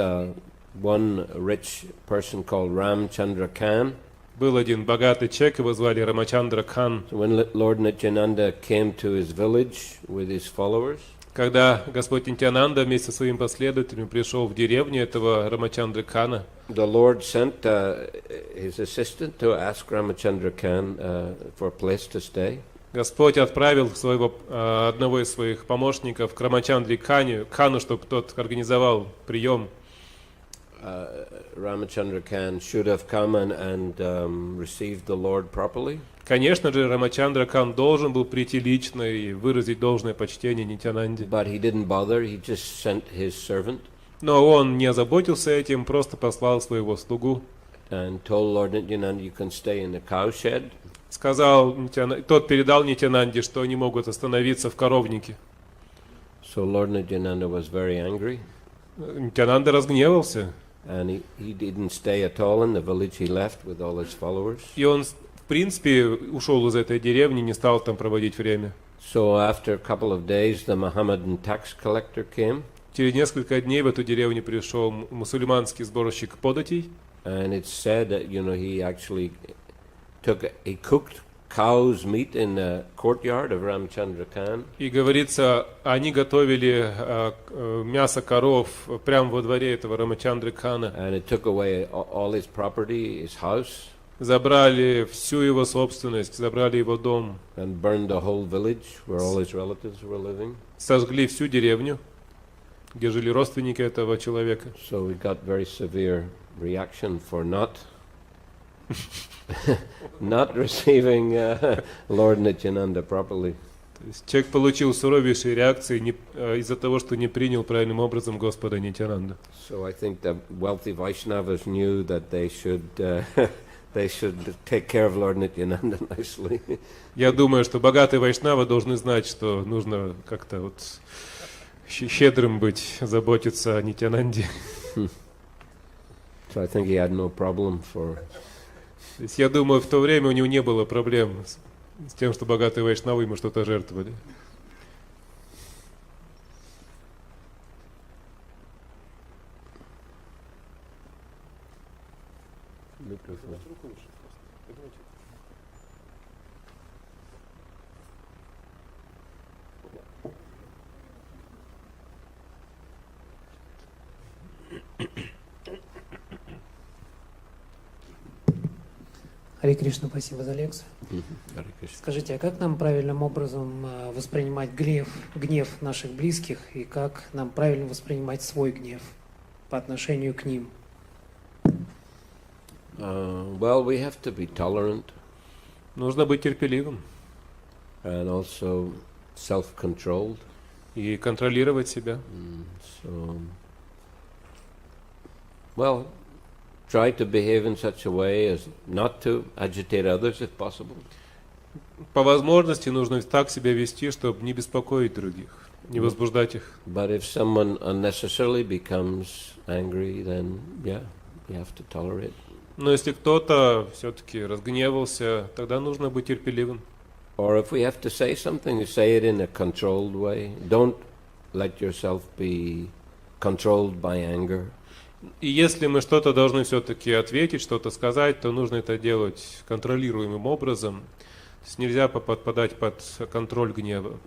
one rich person called Ramchandra Khan. Был один богатый человек, его звали Рамачандра Кхан. When Lord Nityananda came to his village with his followers, когда Господь Нитьянанда вместе со своими последователями пришел в деревню этого Рамачандры Кхана, the Lord sent his assistant to ask Ramachandra Khan for a place to stay. Господь отправил одного из своих помощников к Рамачандре Кхану, чтобы тот организовал прием. Ramachandra Khan should have come and received the Lord properly. Конечно же, Рамачандра Кхан должен был прийти лично и выразить должное почтение Нитьянанде. But he didn't bother, he just sent his servant. Но он не озаботился этим, просто послал своего слугу. And told Lord Nityananda, you can stay in the cow shed. Тот передал Нитьянанде, что они могут остановиться в коровнике. So Lord Nityananda was very angry. Нитьянанда разгневался. And he didn't stay at all in the village, he left with all his followers. И он, в принципе, ушел из этой деревни, не стал там проводить время. So after a couple of days, the Mohammedan tax collector came. Через несколько дней в эту деревню пришел мусульманский сборщик податей. And it's said that, he actually he cooked cow's meat in the courtyard of Ramchandra Khan. И говорится, они готовили мясо коров прямо во дворе этого Рамачандры Кхана. And it took away all his property, his house. Забрали всю его собственность, забрали его дом. And burned the whole village where all his relatives were living. Сожгли всю деревню, где жили родственники этого человека. So we got very severe reaction for not receiving Lord Nityananda properly. То есть человек получил суровейшие реакции из-за того, что не принял правильным образом Господа Нитьянанду. So I think the wealthy Vaishnavas knew that they should take care of Lord Nityananda nicely. Я думаю, что богатые вайшнавы должны знать, что нужно как-то щедрым быть, заботиться о Нитьянанде. So I think he had no problem for. То есть я думаю, в то время у него не было проблем с тем, что богатые вайшнавы ему что-то жертвовали. Харе Кришна, спасибо за лекцию. Скажите, а как нам правильным образом воспринимать гнев наших близких, и как нам правильно воспринимать свой гнев по отношению к ним? Well, we have to be tolerant. Нужно быть терпеливым. And also self-controlled. И контролировать себя. So, well, try to behave in such a way as not to agitate others if possible. По возможности нужно так себя вести, чтобы не беспокоить других, не возбуждать их. But if someone unnecessarily becomes angry, then yeah, you have to tolerate. Но если кто-то все-таки разгневался, тогда нужно быть терпеливым. Or if we have to say something, you say it in a controlled way. Don't let yourself be controlled by anger. И если мы что-то должны все-таки ответить, что-то сказать, то нужно это делать контролируемым образом, Нельзя подпадать под контроль гнева.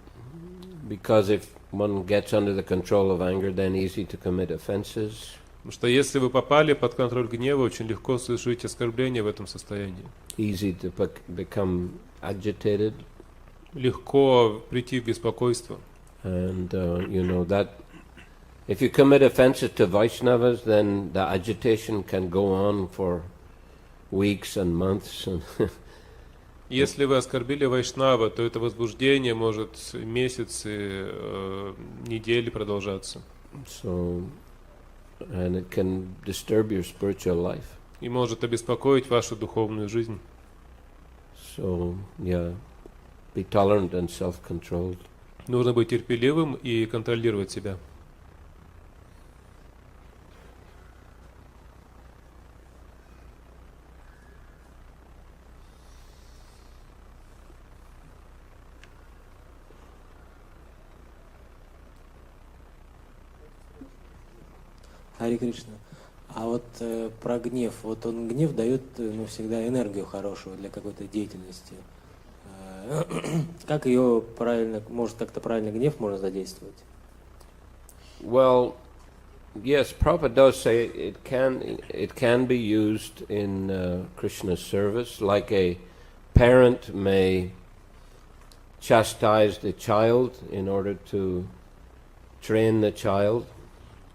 Because if one gets under the control of anger, then easy to commit offenses. Потому что если вы попали под контроль гнева, очень легко совершить оскорбление в этом состоянии. Easy to become agitated. Легко прийти в беспокойство. And you know that if you commit offenses to Vaishnavas, then the agitation can go on for weeks and months. Если вы оскорбили Вайшнава, то это возбуждение может месяцы, недели продолжаться. So, and it can disturb your spiritual life. И может обеспокоить вашу духовную жизнь. So, yeah, be tolerant and self-controlled. Нужно быть терпеливым и контролировать себя. Хари Кришна. А вот про гнев. Вот он гнев дает всегда энергию хорошую для какой-то деятельности. Как ее правильно, может как-то правильно гнев можно задействовать? Well, yes, Prabhupada does say it can be used in Krishna's service, like a parent may chastise the child in order to train the child.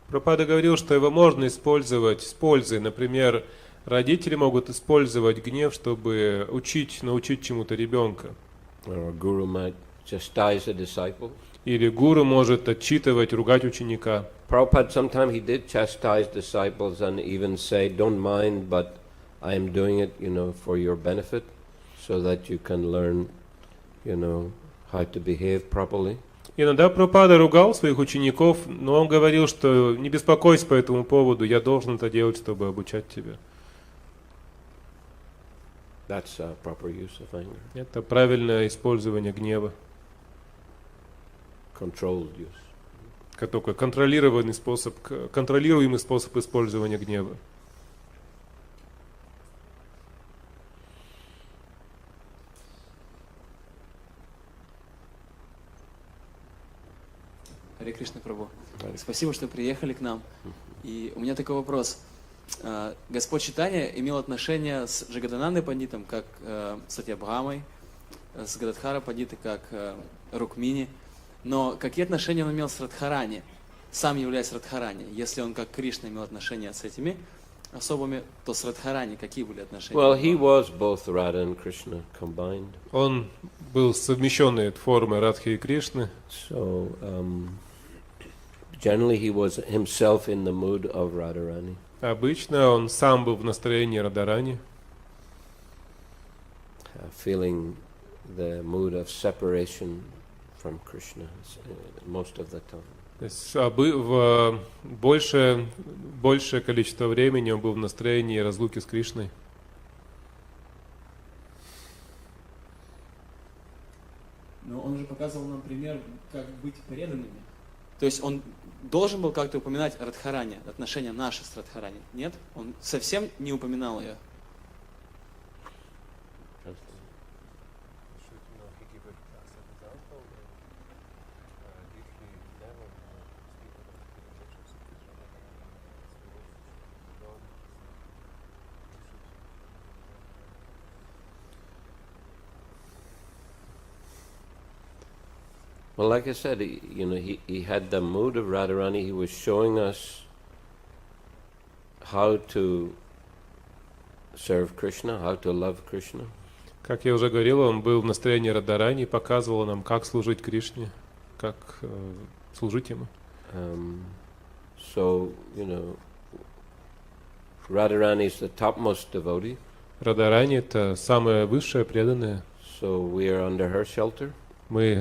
Прабхупада говорил, что его можно использовать с пользой. Например, родители могут использовать гнев, чтобы научить чему-то ребенка. Or a guru might chastise a disciple. Или гуру может отчитывать, ругать ученика. Prabhupada, sometimes he did chastise disciples and even say, don't mind, but I am doing it, for your benefit, so that you can learn, how to behave properly. Иногда Прабхупада ругал своих учеников, но он говорил, что не беспокойся по этому поводу, я должен это делать, чтобы обучать тебя. That's a proper use of anger. Это правильное использование гнева. Controlled use. Такой контролируемый способ использования гнева. Харе Кришна, Прабху. Спасибо, что приехали к нам. И у меня такой вопрос. Господь Чайтанья имел отношение с Джагаданандой Пандитом, как с Сатьябхамой, с Гададхара Пандитой, как Рукмини. Но какие отношения он имел с Радхарани, сам являясь Радхарани? Если он как Кришна имел отношения с этими особами, то с Радхарани какие были отношения? Well, he was both Radha and Krishna combined. Он был совмещенной формой Радхи и Кришны. So, generally he was himself in the mood of Radharani. Обычно он сам был в настроении Радарани. Feeling the mood of separation from Krishna most of the time. То есть большее количество времени он был в настроении разлуки с Кришной. Но он же показывал нам пример, как быть преданными. То есть он должен был как-то упоминать Радхарани, отношения наши с Радхарани. Нет? Он совсем не упоминал ее. Well, like I said, he had the mood of Radharani. He was showing us how to serve Krishna, how to love Krishna. Как я уже говорил, он был в настроении Радарани и показывал нам, как служить Кришне, как служить ему. So, Radharani is the topmost devotee. Радарани — это самая высшая преданная. So we are under her shelter. Мы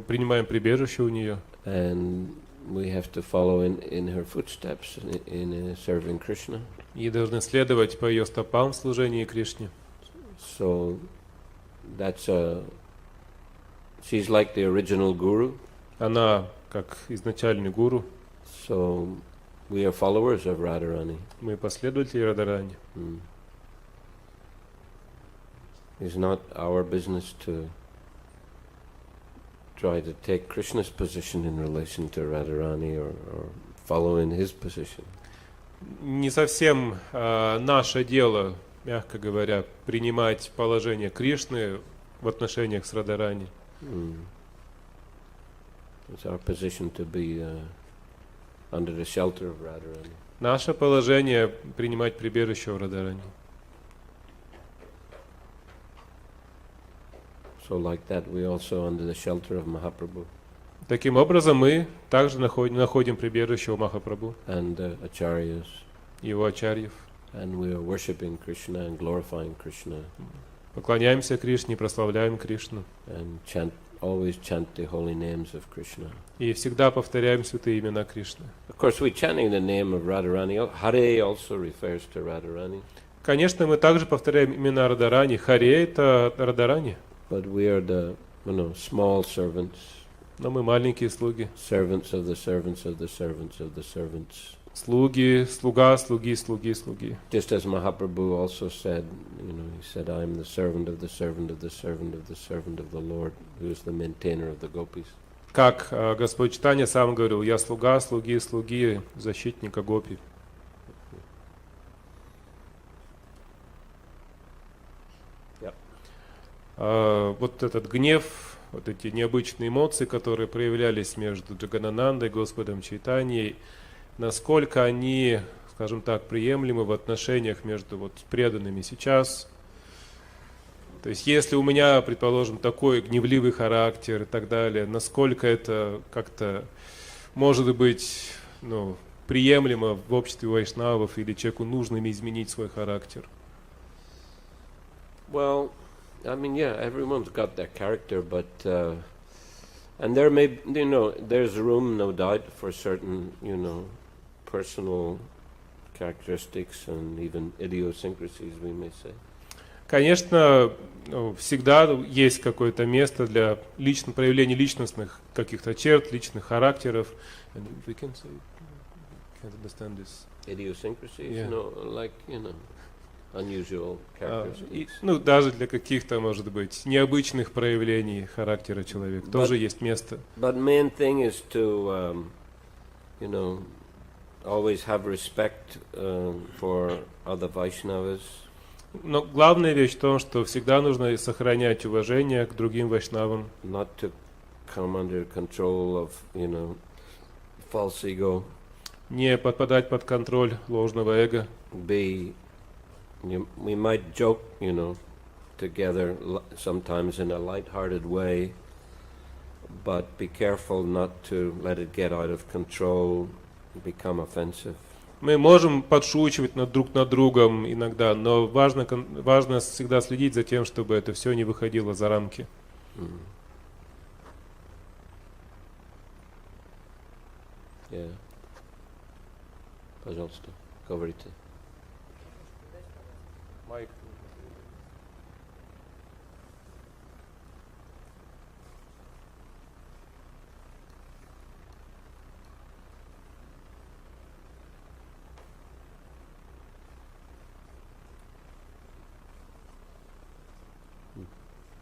принимаем прибежище у нее. And we have to follow in her footsteps in serving Krishna. И должны следовать по ее стопам в служении Кришне. So she's like the original guru. Она как изначальный гуру. So we are followers of Radharani. Мы последователи Радарани. It's not our business to try to take Krishna's position in relation to Radharani or follow in his position. Не совсем наше дело, мягко говоря, принимать положение Кришны в отношениях с Радharani. It's our position to be under the shelter of Radharani. Наше положение принимать прибежище у Радharani. So like that, we also under the shelter of Mahaprabhu Таким образом, мы также находим прибежище у Махапрабху and Acharyas, и у ачарьев. and we are worshipping Krishna and glorifying Krishna Поклоняемся Кришне, прославляем Кришну. and always chant the holy names of Krishna. И всегда повторяем святые имена Кришны. Of course, we're chanting the name of Radharani. Hare also refers to Radharani. Конечно, мы также повторяем имена Радharani. Харе — это Радharani, But we are the, small servants, но мы маленькие слуги. servants of the servants of the servants of the servants. Слуги, слуга, слуги, слуги, слуги. Just as Mahaprabhu also said, he said, I am the servant of the servant of the servant of the servant of the Lord, who is the maintainer of the gopis. Как Господь Чайтанья сам говорил, я слуга, слуги, слуги, защитника гопи. Вот этот гнев, вот эти необычные эмоции, которые проявлялись между Джагананандой, Господом Чайтаньей, насколько они, скажем так, приемлемы в отношениях между преданными сейчас. То есть если у меня, предположим, такой гневливый характер и так далее, насколько это как-то может быть приемлемо в обществе вайшнавов, или человеку нужно им изменить свой характер? Well, everyone's got their character, but and there may, there's room, no doubt, for certain, personal characteristics and even idiosyncrasies, we may say. Конечно, всегда есть какое-то место для проявления личностных каких-то черт, личных характеров. And we can say, can't understand this. Idiosyncrasies, Yeah. Unusual characteristics. Даже для каких-то, может быть, необычных проявлений характера человека тоже есть место. But main thing is to, always have respect for other Vaishnavas. Но главная вещь в том, что всегда нужно сохранять уважение к другим вайшнавам. Not to come under control of, false ego. Не подпадать под контроль ложного эго. We might joke, together sometimes in a light-hearted way, but be careful not to let it get out of control, become offensive. Мы можем подшучивать друг над другом иногда, но важно всегда следить за тем, чтобы это все не выходило за рамки. Yeah. Пожалуйста, говорите. Майк.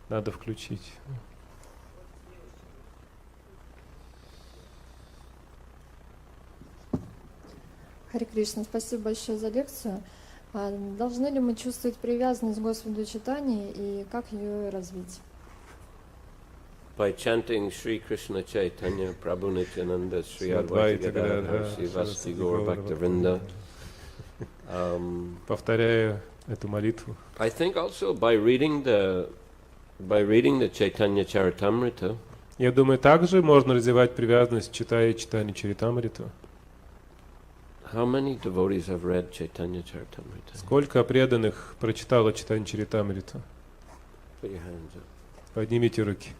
Надо включить. Харе Кришна, спасибо большое за лекцию. Должны ли мы чувствовать привязанность к Господу Чайтаньи и как ее развить? By chanting Sri Krishna Chaitanya, Prabhu Nityananda, Sri Advaita Gadadhara, Sri Vasti Gaur Bhaktivinoda. Повторяя эту молитву. I think also by reading the Chaitanya Charitamrita. Я думаю, также можно развивать привязанность, читая Чайтанья Чаритамриту. How many devotees have read Chaitanya Charitamrita? Сколько преданных прочитало Чайтанья Чаритамриту? Put your hands up. Поднимите руки.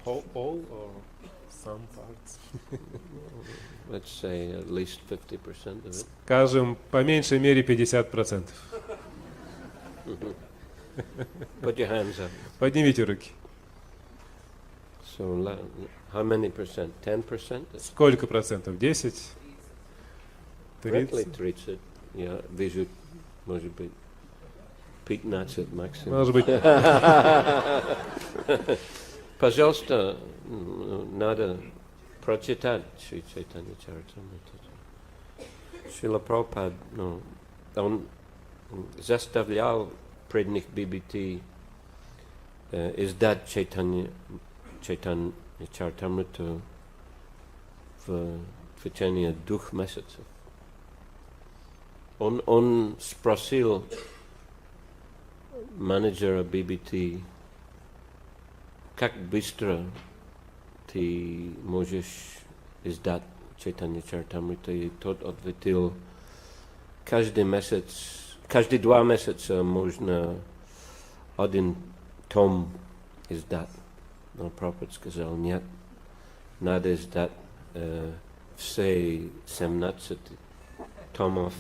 All or some parts? Let's say at least 50% of it. Скажем, по меньшей мере 50%. Put your hands up. Поднимите руки. So, how many percent? 10%? Сколько процентов? 10? 30? Directly 30. Yeah, вижу, может быть. 15 максимум. Может быть, Пожалуйста, надо прочитать Шри Чайтанья Чаритамриту. Шрила Прабхупад, он заставлял преданных ББТ издать Чайтанья Чаритамриту в течение 2 месяцев. Он спросил менеджера ББТ, как быстро ты можешь издать Чайтанья Чаритамриту, и тот ответил, каждый 2 месяца можно 1 том издать. Но Прабхупад сказал, нет, надо издать все 17 томов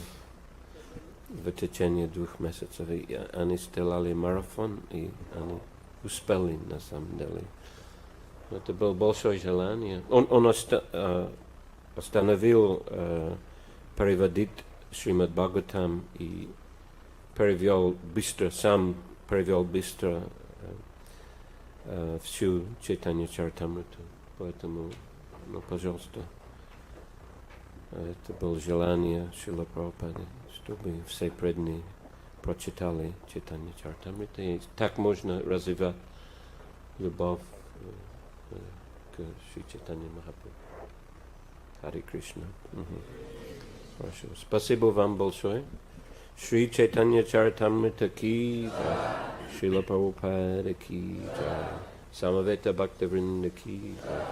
в течение 2 месяцев. И они сделали марафон, и они успели на самом деле. Это было большое желание. Он остановил переводить Шримад Бхагаватам и сам перевел быстро всю Чайтанья Чаритамриту. Поэтому, пожалуйста, это было желание Шрила Прабхупады, чтобы все преданные прочитали Чайтанья Чаритамриту. И так можно развивать любовь к Шри Чайтанья Махапрабху. Харе Кришна. Хорошо. Спасибо вам большое. Шри Чайтанья Чаритамрита ки джай. Шрила Прабхупада ки джай. Самавета Бхактавринда ки джай.